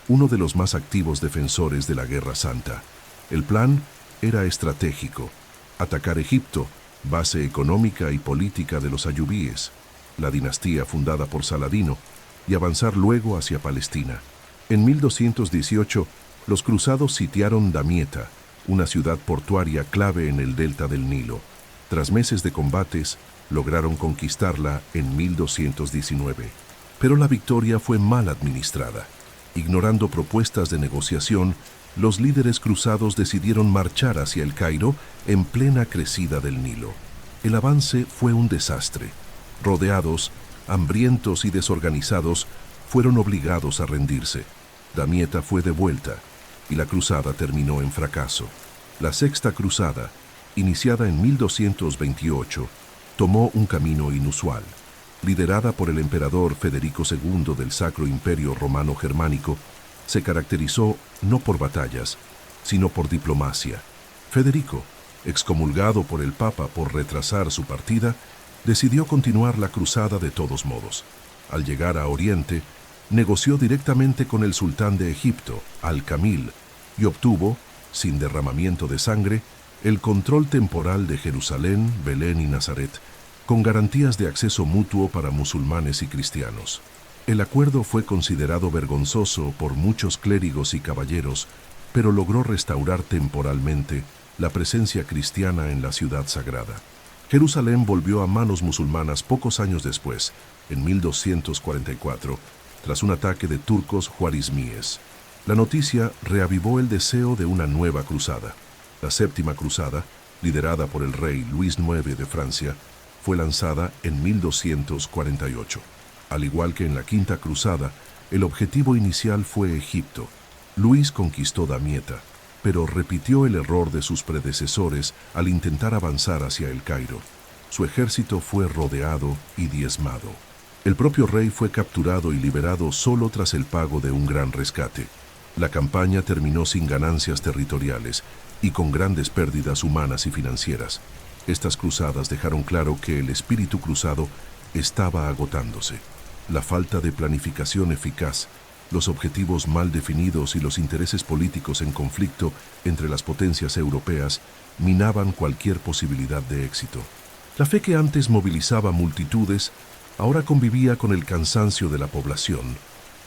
uno de los más activos defensores de la Guerra Santa. El plan era estratégico: atacar Egipto, base económica y política de los ayubíes, la dinastía fundada por Saladino, y avanzar luego hacia Palestina. En 1218, los cruzados sitiaron Damieta, una ciudad portuaria clave en el delta del Nilo. Tras meses de combates, lograron conquistarla en 1219. Pero la victoria fue mal administrada. Ignorando propuestas de negociación, los líderes cruzados decidieron marchar hacia el Cairo en plena crecida del Nilo. El avance fue un desastre. Rodeados, hambrientos y desorganizados, fueron obligados a rendirse. Damieta fue devuelta y la cruzada terminó en fracaso. La Sexta Cruzada, iniciada en 1228, tomó un camino inusual. Liderada por el emperador Federico II del Sacro Imperio Romano Germánico, se caracterizó no por batallas, sino por diplomacia. Federico, excomulgado por el Papa por retrasar su partida, decidió continuar la cruzada de todos modos. Al llegar a Oriente, negoció directamente con el sultán de Egipto, Al-Kamil, y obtuvo, sin derramamiento de sangre, el control temporal de Jerusalén, Belén y Nazaret, con garantías de acceso mutuo para musulmanes y cristianos. El acuerdo fue considerado vergonzoso por muchos clérigos y caballeros, pero logró restaurar temporalmente la presencia cristiana en la ciudad sagrada. Jerusalén volvió a manos musulmanas pocos años después, en 1244, tras un ataque de turcos juarizmíes. La noticia reavivó el deseo de una nueva cruzada. La Séptima Cruzada, liderada por el rey Luis IX de Francia, fue lanzada en 1248. Al igual que en la Quinta Cruzada, el objetivo inicial fue Egipto. Luis conquistó Damieta, pero repitió el error de sus predecesores al intentar avanzar hacia el Cairo. Su ejército fue rodeado y diezmado. El propio rey fue capturado y liberado solo tras el pago de un gran rescate. La campaña terminó sin ganancias territoriales y con grandes pérdidas humanas y financieras. Estas cruzadas dejaron claro que el espíritu cruzado estaba agotándose. La falta de planificación eficaz, los objetivos mal definidos y los intereses políticos en conflicto entre las potencias europeas minaban cualquier posibilidad de éxito. La fe que antes movilizaba multitudes ahora convivía con el cansancio de la población,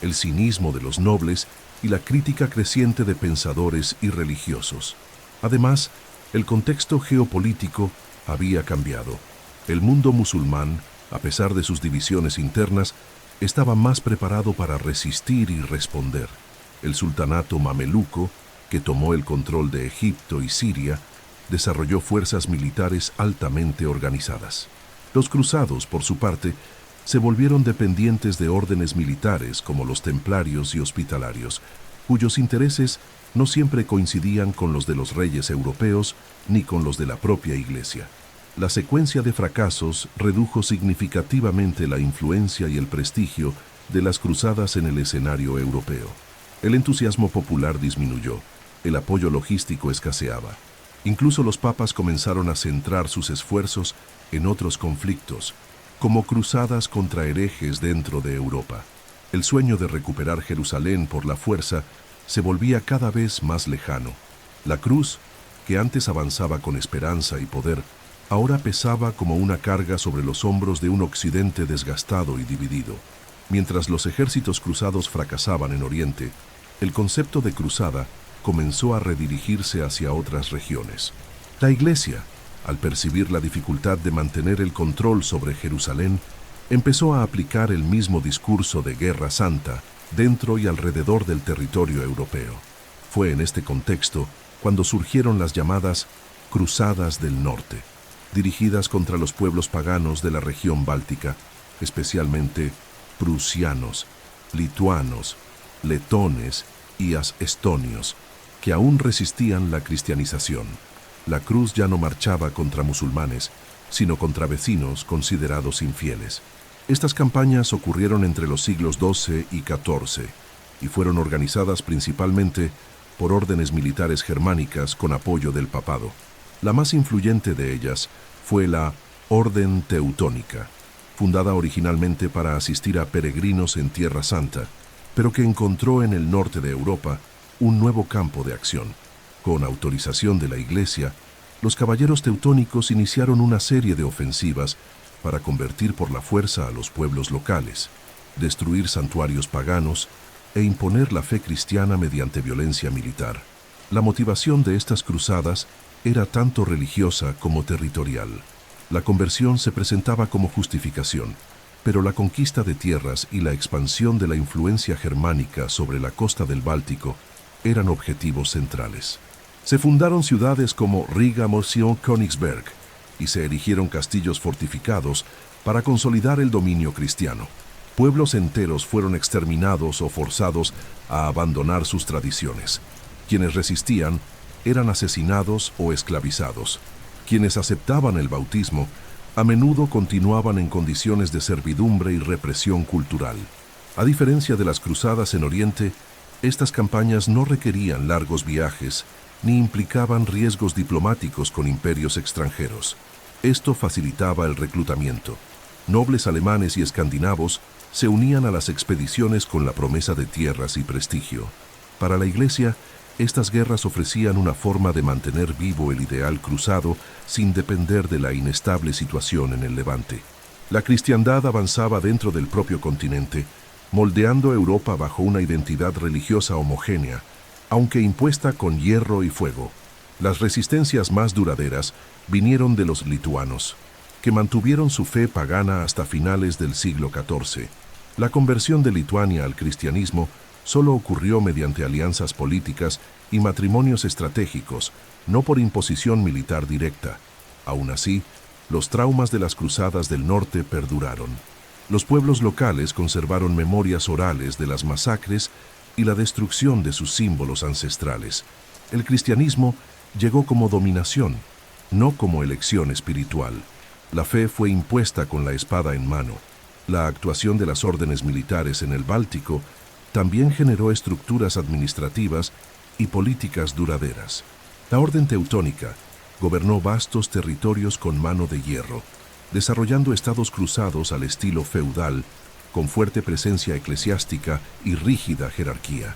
el cinismo de los nobles y la crítica creciente de pensadores y religiosos. Además, el contexto geopolítico había cambiado. El mundo musulmán, a pesar de sus divisiones internas, estaba más preparado para resistir y responder. El sultanato mameluco, que tomó el control de Egipto y Siria, desarrolló fuerzas militares altamente organizadas. Los cruzados, por su parte, se volvieron dependientes de órdenes militares como los templarios y hospitalarios, cuyos intereses no siempre coincidían con los de los reyes europeos ni con los de la propia Iglesia. La secuencia de fracasos redujo significativamente la influencia y el prestigio de las cruzadas en el escenario europeo. El entusiasmo popular disminuyó, el apoyo logístico escaseaba. Incluso los papas comenzaron a centrar sus esfuerzos en otros conflictos, como cruzadas contra herejes dentro de Europa. El sueño de recuperar Jerusalén por la fuerza se volvía cada vez más lejano. La cruz que antes avanzaba con esperanza y poder, ahora pesaba como una carga sobre los hombros de un Occidente desgastado y dividido. Mientras los ejércitos cruzados fracasaban en Oriente, el concepto de cruzada comenzó a redirigirse hacia otras regiones. La Iglesia, al percibir la dificultad de mantener el control sobre Jerusalén, empezó a aplicar el mismo discurso de guerra santa dentro y alrededor del territorio europeo. Fue en este contexto cuando surgieron las llamadas Cruzadas del Norte, dirigidas contra los pueblos paganos de la región báltica, especialmente prusianos, lituanos, letones y estonios, que aún resistían la cristianización. La cruz ya no marchaba contra musulmanes, sino contra vecinos considerados infieles. Estas campañas ocurrieron entre los siglos XII y XIV y fueron organizadas principalmente por órdenes militares germánicas con apoyo del papado. La más influyente de ellas fue la Orden Teutónica, fundada originalmente para asistir a peregrinos en Tierra Santa, pero que encontró en el norte de Europa un nuevo campo de acción. Con autorización de la Iglesia, los caballeros teutónicos iniciaron una serie de ofensivas para convertir por la fuerza a los pueblos locales, destruir santuarios paganos e imponer la fe cristiana mediante violencia militar. La motivación de estas cruzadas era tanto religiosa como territorial. La conversión se presentaba como justificación, pero la conquista de tierras y la expansión de la influencia germánica sobre la costa del Báltico eran objetivos centrales. Se fundaron ciudades como Riga, Mosción, Königsberg, y se erigieron castillos fortificados para consolidar el dominio cristiano. Pueblos enteros fueron exterminados o forzados a abandonar sus tradiciones. Quienes resistían eran asesinados o esclavizados. Quienes aceptaban el bautismo a menudo continuaban en condiciones de servidumbre y represión cultural. A diferencia de las cruzadas en Oriente, estas campañas no requerían largos viajes ni implicaban riesgos diplomáticos con imperios extranjeros. Esto facilitaba el reclutamiento. Nobles alemanes y escandinavos se unían a las expediciones con la promesa de tierras y prestigio. Para la Iglesia, estas guerras ofrecían una forma de mantener vivo el ideal cruzado sin depender de la inestable situación en el Levante. La cristiandad avanzaba dentro del propio continente, moldeando Europa bajo una identidad religiosa homogénea, aunque impuesta con hierro y fuego. Las resistencias más duraderas vinieron de los lituanos, que mantuvieron su fe pagana hasta finales del siglo XIV. La conversión de Lituania al cristianismo solo ocurrió mediante alianzas políticas y matrimonios estratégicos, no por imposición militar directa. Aún así, los traumas de las cruzadas del norte perduraron. Los pueblos locales conservaron memorias orales de las masacres y la destrucción de sus símbolos ancestrales. El cristianismo llegó como dominación, no como elección espiritual. La fe fue impuesta con la espada en mano. La actuación de las órdenes militares en el Báltico también generó estructuras administrativas y políticas duraderas. La Orden Teutónica gobernó vastos territorios con mano de hierro, desarrollando estados cruzados al estilo feudal, con fuerte presencia eclesiástica y rígida jerarquía.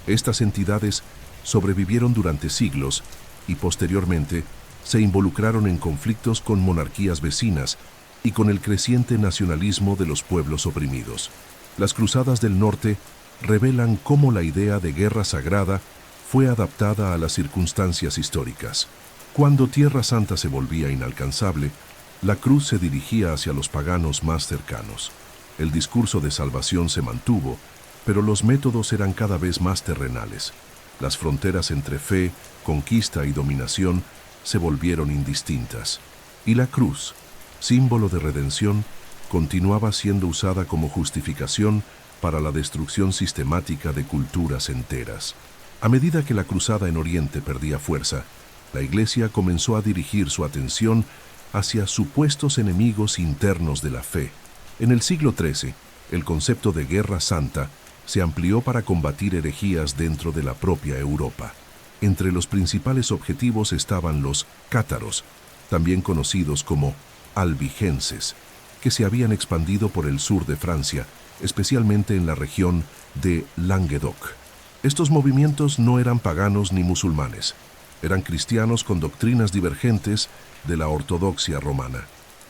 Estas entidades sobrevivieron durante siglos y posteriormente se involucraron en conflictos con monarquías vecinas y con el creciente nacionalismo de los pueblos oprimidos. Las cruzadas del norte revelan cómo la idea de guerra sagrada fue adaptada a las circunstancias históricas. Cuando Tierra Santa se volvía inalcanzable, la cruz se dirigía hacia los paganos más cercanos. El discurso de salvación se mantuvo, pero los métodos eran cada vez más terrenales. Las fronteras entre fe, conquista y dominación se volvieron indistintas. Y la cruz, símbolo de redención, continuaba siendo usada como justificación para la destrucción sistemática de culturas enteras. A medida que la cruzada en Oriente perdía fuerza, la Iglesia comenzó a dirigir su atención hacia supuestos enemigos internos de la fe. En el siglo XIII, el concepto de guerra santa se amplió para combatir herejías dentro de la propia Europa. Entre los principales objetivos estaban los cátaros, también conocidos como albigenses, que se habían expandido por el sur de Francia, especialmente en la región de Languedoc. Estos movimientos no eran paganos ni musulmanes. Eran cristianos con doctrinas divergentes de la ortodoxia romana.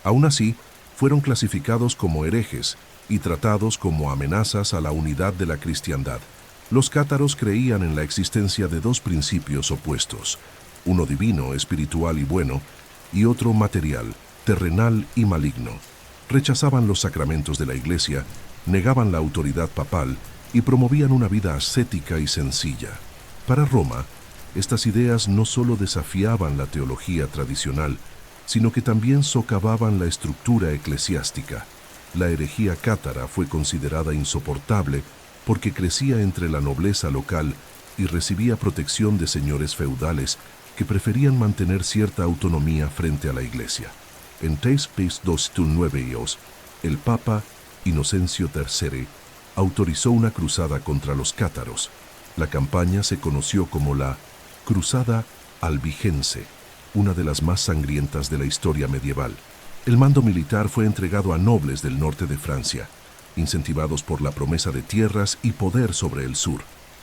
Aún así, fueron clasificados como herejes y tratados como amenazas a la unidad de la cristiandad. Los cátaros creían en la existencia de dos principios opuestos, uno divino, espiritual y bueno, y otro material, terrenal y maligno. Rechazaban los sacramentos de la Iglesia, negaban la autoridad papal y promovían una vida ascética y sencilla. Para Roma, estas ideas no solo desafiaban la teología tradicional, sino que también socavaban la estructura eclesiástica. La herejía cátara fue considerada insoportable porque crecía entre la nobleza local y recibía protección de señores feudales que preferían mantener cierta autonomía frente a la Iglesia. En 329, el Papa Inocencio III autorizó una cruzada contra los cátaros. La campaña se conoció como la Cruzada Albigense, una de las más sangrientas de la historia medieval. El mando militar fue entregado a nobles del norte de Francia, incentivados por la promesa de tierras y poder sobre el sur.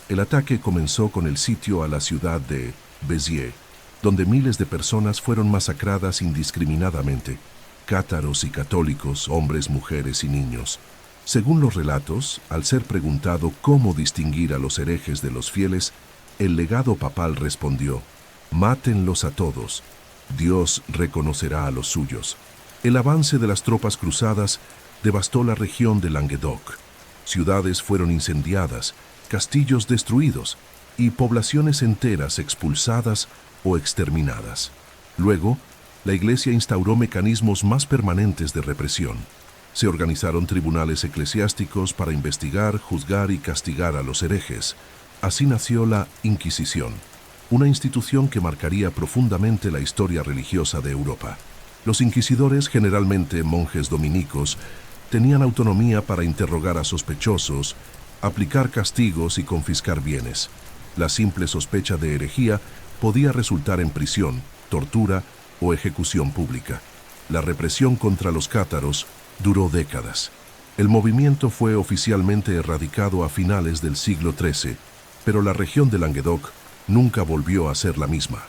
El ataque comenzó con el sitio a la ciudad de Béziers, donde miles de personas fueron masacradas indiscriminadamente, cátaros y católicos, hombres, mujeres y niños. Según los relatos, al ser preguntado cómo distinguir a los herejes de los fieles, el legado papal respondió: «Mátenlos a todos, Dios reconocerá a los suyos». El avance de las tropas cruzadas devastó la región de Languedoc. Ciudades fueron incendiadas, castillos destruidos y poblaciones enteras expulsadas o exterminadas. Luego, la Iglesia instauró mecanismos más permanentes de represión. Se organizaron tribunales eclesiásticos para investigar, juzgar y castigar a los herejes. Así nació la Inquisición, una institución que marcaría profundamente la historia religiosa de Europa. Los inquisidores, generalmente monjes dominicos, tenían autonomía para interrogar a sospechosos, aplicar castigos y confiscar bienes. La simple sospecha de herejía podía resultar en prisión, tortura o ejecución pública. La represión contra los cátaros duró décadas. El movimiento fue oficialmente erradicado a finales del siglo XIII, pero la región de Languedoc nunca volvió a ser la misma.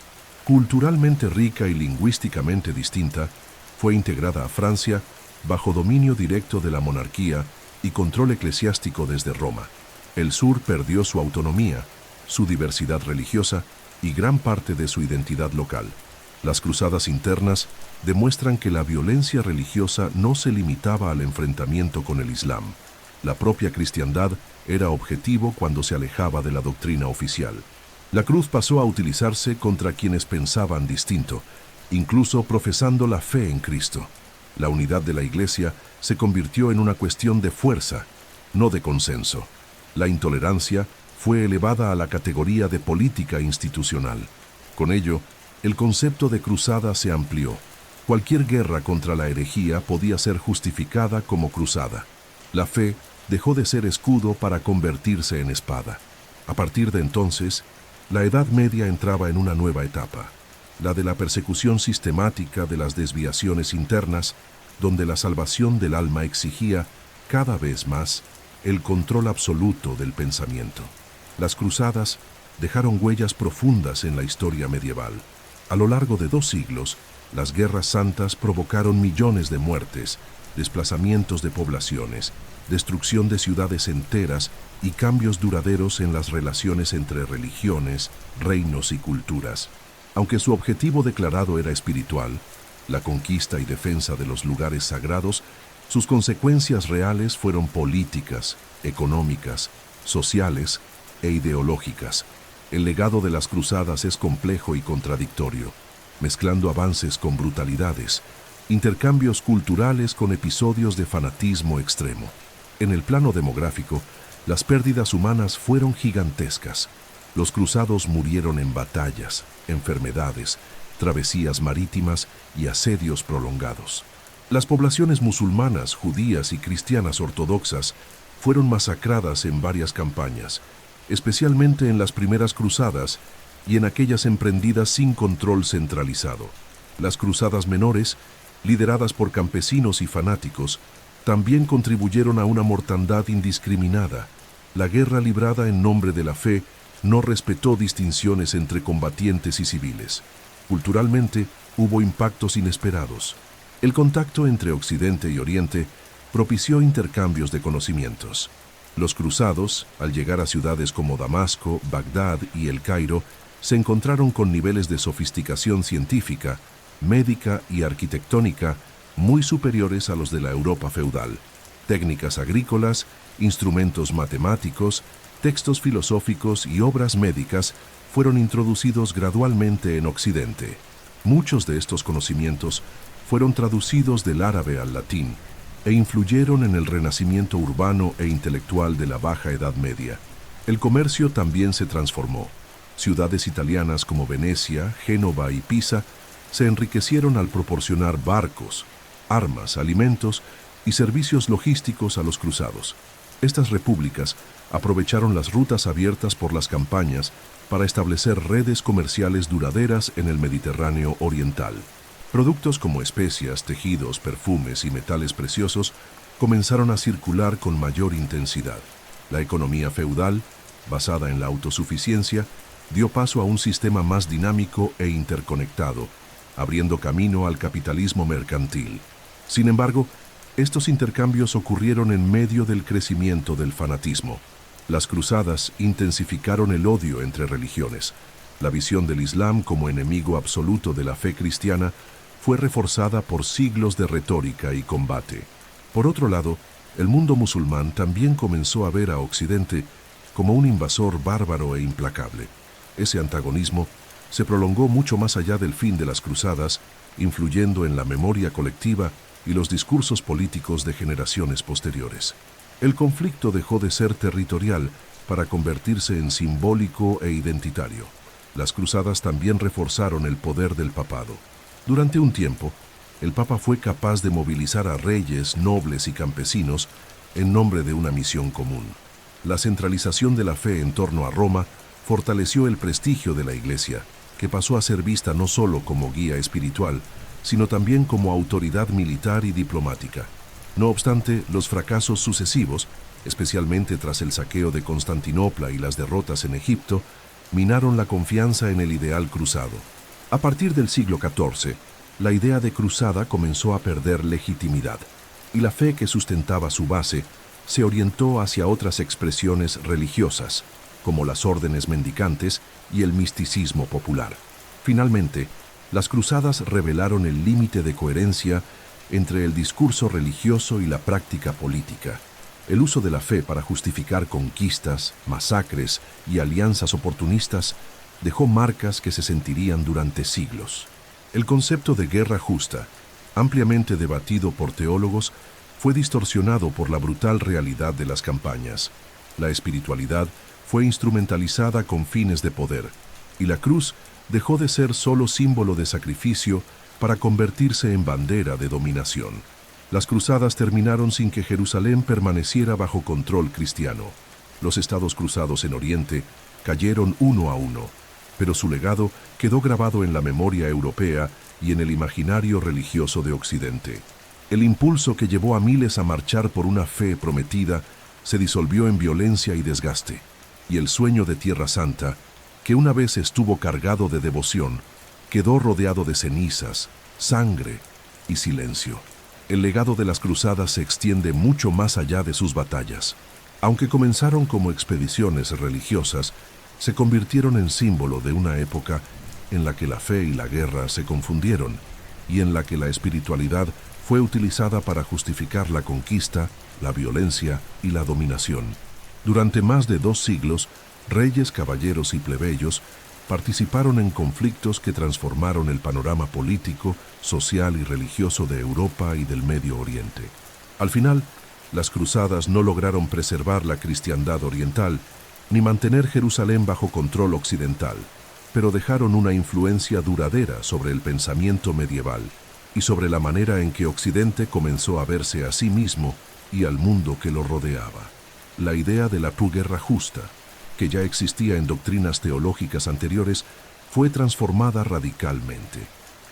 Culturalmente rica y lingüísticamente distinta, fue integrada a Francia bajo dominio directo de la monarquía y control eclesiástico desde Roma. El sur perdió su autonomía, su diversidad religiosa y gran parte de su identidad local. Las cruzadas internas demuestran que la violencia religiosa no se limitaba al enfrentamiento con el Islam. La propia cristiandad era objetivo cuando se alejaba de la doctrina oficial. La cruz pasó a utilizarse contra quienes pensaban distinto, incluso profesando la fe en Cristo. La unidad de la Iglesia se convirtió en una cuestión de fuerza, no de consenso. La intolerancia fue elevada a la categoría de política institucional. Con ello, el concepto de cruzada se amplió. Cualquier guerra contra la herejía podía ser justificada como cruzada. La fe dejó de ser escudo para convertirse en espada. A partir de entonces, la Edad Media entraba en una nueva etapa, la de la persecución sistemática de las desviaciones internas, donde la salvación del alma exigía, cada vez más, el control absoluto del pensamiento. Las cruzadas dejaron huellas profundas en la historia medieval. A lo largo de 2 siglos, las guerras santas provocaron millones de muertes, desplazamientos de poblaciones, destrucción de ciudades enteras y cambios duraderos en las relaciones entre religiones, reinos y culturas. Aunque su objetivo declarado era espiritual, la conquista y defensa de los lugares sagrados, sus consecuencias reales fueron políticas, económicas, sociales e ideológicas. El legado de las cruzadas es complejo y contradictorio, mezclando avances con brutalidades, intercambios culturales con episodios de fanatismo extremo. En el plano demográfico, las pérdidas humanas fueron gigantescas. Los cruzados murieron en batallas, enfermedades, travesías marítimas y asedios prolongados. Las poblaciones musulmanas, judías y cristianas ortodoxas fueron masacradas en varias campañas, especialmente en las primeras cruzadas y en aquellas emprendidas sin control centralizado. Las cruzadas menores, lideradas por campesinos y fanáticos, también contribuyeron a una mortandad indiscriminada. La guerra librada en nombre de la fe no respetó distinciones entre combatientes y civiles. Culturalmente, hubo impactos inesperados. El contacto entre Occidente y Oriente propició intercambios de conocimientos. Los cruzados, al llegar a ciudades como Damasco, Bagdad y El Cairo, se encontraron con niveles de sofisticación científica, médica y arquitectónica muy superiores a los de la Europa feudal. Técnicas agrícolas, instrumentos matemáticos, textos filosóficos y obras médicas fueron introducidos gradualmente en Occidente. Muchos de estos conocimientos fueron traducidos del árabe al latín e influyeron en el renacimiento urbano e intelectual de la Baja Edad Media. El comercio también se transformó. Ciudades italianas como Venecia, Génova y Pisa se enriquecieron al proporcionar barcos, armas, alimentos y servicios logísticos a los cruzados. Estas repúblicas aprovecharon las rutas abiertas por las campañas para establecer redes comerciales duraderas en el Mediterráneo oriental. Productos como especias, tejidos, perfumes y metales preciosos comenzaron a circular con mayor intensidad. La economía feudal, basada en la autosuficiencia, dio paso a un sistema más dinámico e interconectado, abriendo camino al capitalismo mercantil. Sin embargo, estos intercambios ocurrieron en medio del crecimiento del fanatismo. Las cruzadas intensificaron el odio entre religiones. La visión del Islam como enemigo absoluto de la fe cristiana fue reforzada por siglos de retórica y combate. Por otro lado, el mundo musulmán también comenzó a ver a Occidente como un invasor bárbaro e implacable. Ese antagonismo se prolongó mucho más allá del fin de las cruzadas, influyendo en la memoria colectiva y los discursos políticos de generaciones posteriores. El conflicto dejó de ser territorial para convertirse en simbólico e identitario. Las cruzadas también reforzaron el poder del papado. Durante un tiempo, el Papa fue capaz de movilizar a reyes, nobles y campesinos en nombre de una misión común. La centralización de la fe en torno a Roma fortaleció el prestigio de la Iglesia, que pasó a ser vista no solo como guía espiritual, sino también como autoridad militar y diplomática. No obstante, los fracasos sucesivos, especialmente tras el saqueo de Constantinopla y las derrotas en Egipto, minaron la confianza en el ideal cruzado. A partir del siglo XIV, la idea de cruzada comenzó a perder legitimidad, y la fe que sustentaba su base se orientó hacia otras expresiones religiosas, como las órdenes mendicantes y el misticismo popular. Finalmente, las cruzadas revelaron el límite de coherencia entre el discurso religioso y la práctica política. El uso de la fe para justificar conquistas, masacres y alianzas oportunistas dejó marcas que se sentirían durante siglos. El concepto de guerra justa, ampliamente debatido por teólogos, fue distorsionado por la brutal realidad de las campañas. La espiritualidad fue instrumentalizada con fines de poder, y la cruz dejó de ser solo símbolo de sacrificio para convertirse en bandera de dominación. Las cruzadas terminaron sin que Jerusalén permaneciera bajo control cristiano. Los estados cruzados en Oriente cayeron uno a uno, pero su legado quedó grabado en la memoria europea y en el imaginario religioso de Occidente. El impulso que llevó a miles a marchar por una fe prometida se disolvió en violencia y desgaste, y el sueño de Tierra Santa, que una vez estuvo cargado de devoción, quedó rodeado de cenizas, sangre y silencio. El legado de las cruzadas se extiende mucho más allá de sus batallas. Aunque comenzaron como expediciones religiosas, se convirtieron en símbolo de una época en la que la fe y la guerra se confundieron y en la que la espiritualidad fue utilizada para justificar la conquista, la violencia y la dominación. Durante más de 2 siglos, reyes, caballeros y plebeyos participaron en conflictos que transformaron el panorama político, social y religioso de Europa y del Medio Oriente. Al final, las cruzadas no lograron preservar la cristiandad oriental ni mantener Jerusalén bajo control occidental, pero dejaron una influencia duradera sobre el pensamiento medieval y sobre la manera en que Occidente comenzó a verse a sí mismo y al mundo que lo rodeaba. La idea de la guerra justa, que ya existía en doctrinas teológicas anteriores, fue transformada radicalmente.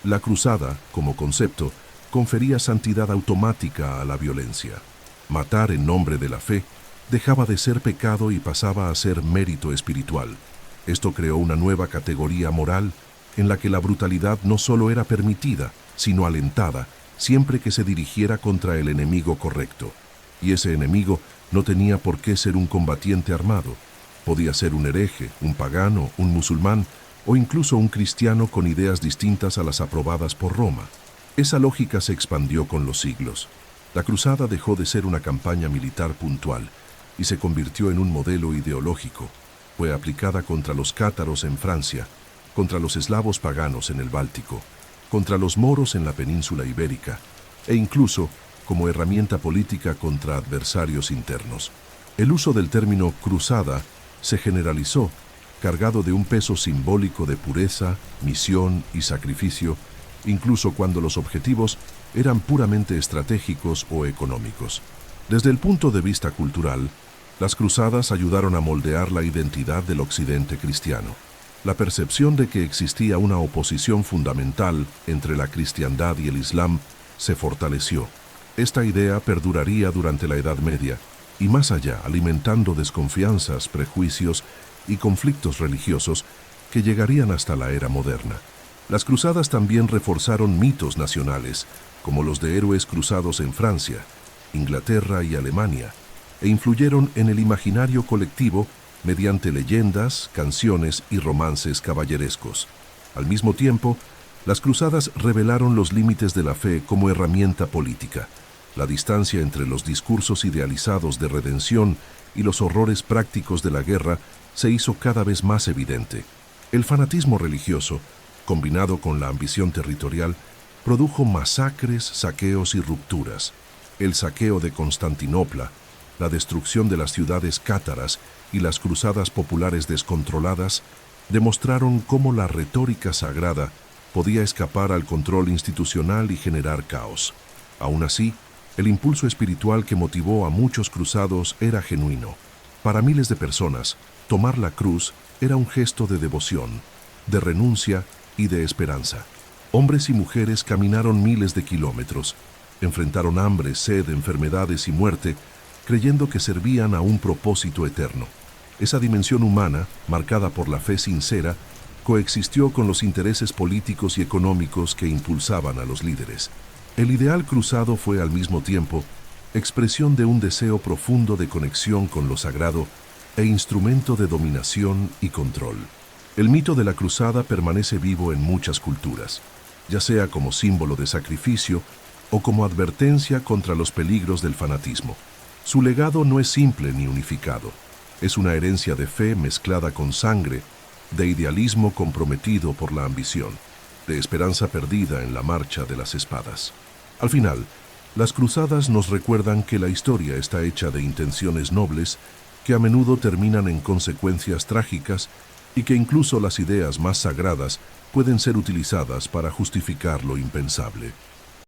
La cruzada, como concepto, confería santidad automática a la violencia. Matar en nombre de la fe dejaba de ser pecado y pasaba a ser mérito espiritual. Esto creó una nueva categoría moral en la que la brutalidad no solo era permitida, sino alentada, siempre que se dirigiera contra el enemigo correcto. Y ese enemigo no tenía por qué ser un combatiente armado. Podía ser un hereje, un pagano, un musulmán o incluso un cristiano con ideas distintas a las aprobadas por Roma. Esa lógica se expandió con los siglos. La cruzada dejó de ser una campaña militar puntual y se convirtió en un modelo ideológico. Fue aplicada contra los cátaros en Francia, contra los eslavos paganos en el Báltico, contra los moros en la península ibérica e incluso como herramienta política contra adversarios internos. El uso del término cruzada se generalizó, cargado de un peso simbólico de pureza, misión y sacrificio, incluso cuando los objetivos eran puramente estratégicos o económicos. Desde el punto de vista cultural, las cruzadas ayudaron a moldear la identidad del occidente cristiano. La percepción de que existía una oposición fundamental entre la cristiandad y el islam se fortaleció. Esta idea perduraría durante la Edad Media y más allá, alimentando desconfianzas, prejuicios y conflictos religiosos que llegarían hasta la era moderna. Las cruzadas también reforzaron mitos nacionales, como los de héroes cruzados en Francia, Inglaterra y Alemania, e influyeron en el imaginario colectivo mediante leyendas, canciones y romances caballerescos. Al mismo tiempo, las cruzadas revelaron los límites de la fe como herramienta política. La distancia entre los discursos idealizados de redención y los horrores prácticos de la guerra se hizo cada vez más evidente. El fanatismo religioso, combinado con la ambición territorial, produjo masacres, saqueos y rupturas. El saqueo de Constantinopla, la destrucción de las ciudades cátaras y las cruzadas populares descontroladas demostraron cómo la retórica sagrada podía escapar al control institucional y generar caos. Aún así, el impulso espiritual que motivó a muchos cruzados era genuino. Para miles de personas, tomar la cruz era un gesto de devoción, de renuncia y de esperanza. Hombres y mujeres caminaron miles de kilómetros, enfrentaron hambre, sed, enfermedades y muerte, creyendo que servían a un propósito eterno. Esa dimensión humana, marcada por la fe sincera, coexistió con los intereses políticos y económicos que impulsaban a los líderes. El ideal cruzado fue al mismo tiempo expresión de un deseo profundo de conexión con lo sagrado e instrumento de dominación y control. El mito de la cruzada permanece vivo en muchas culturas, ya sea como símbolo de sacrificio o como advertencia contra los peligros del fanatismo. Su legado no es simple ni unificado. Es una herencia de fe mezclada con sangre, de idealismo comprometido por la ambición, de esperanza perdida en la marcha de las espadas. Al final, las cruzadas nos recuerdan que la historia está hecha de intenciones nobles que a menudo terminan en consecuencias trágicas y que incluso las ideas más sagradas pueden ser utilizadas para justificar lo impensable.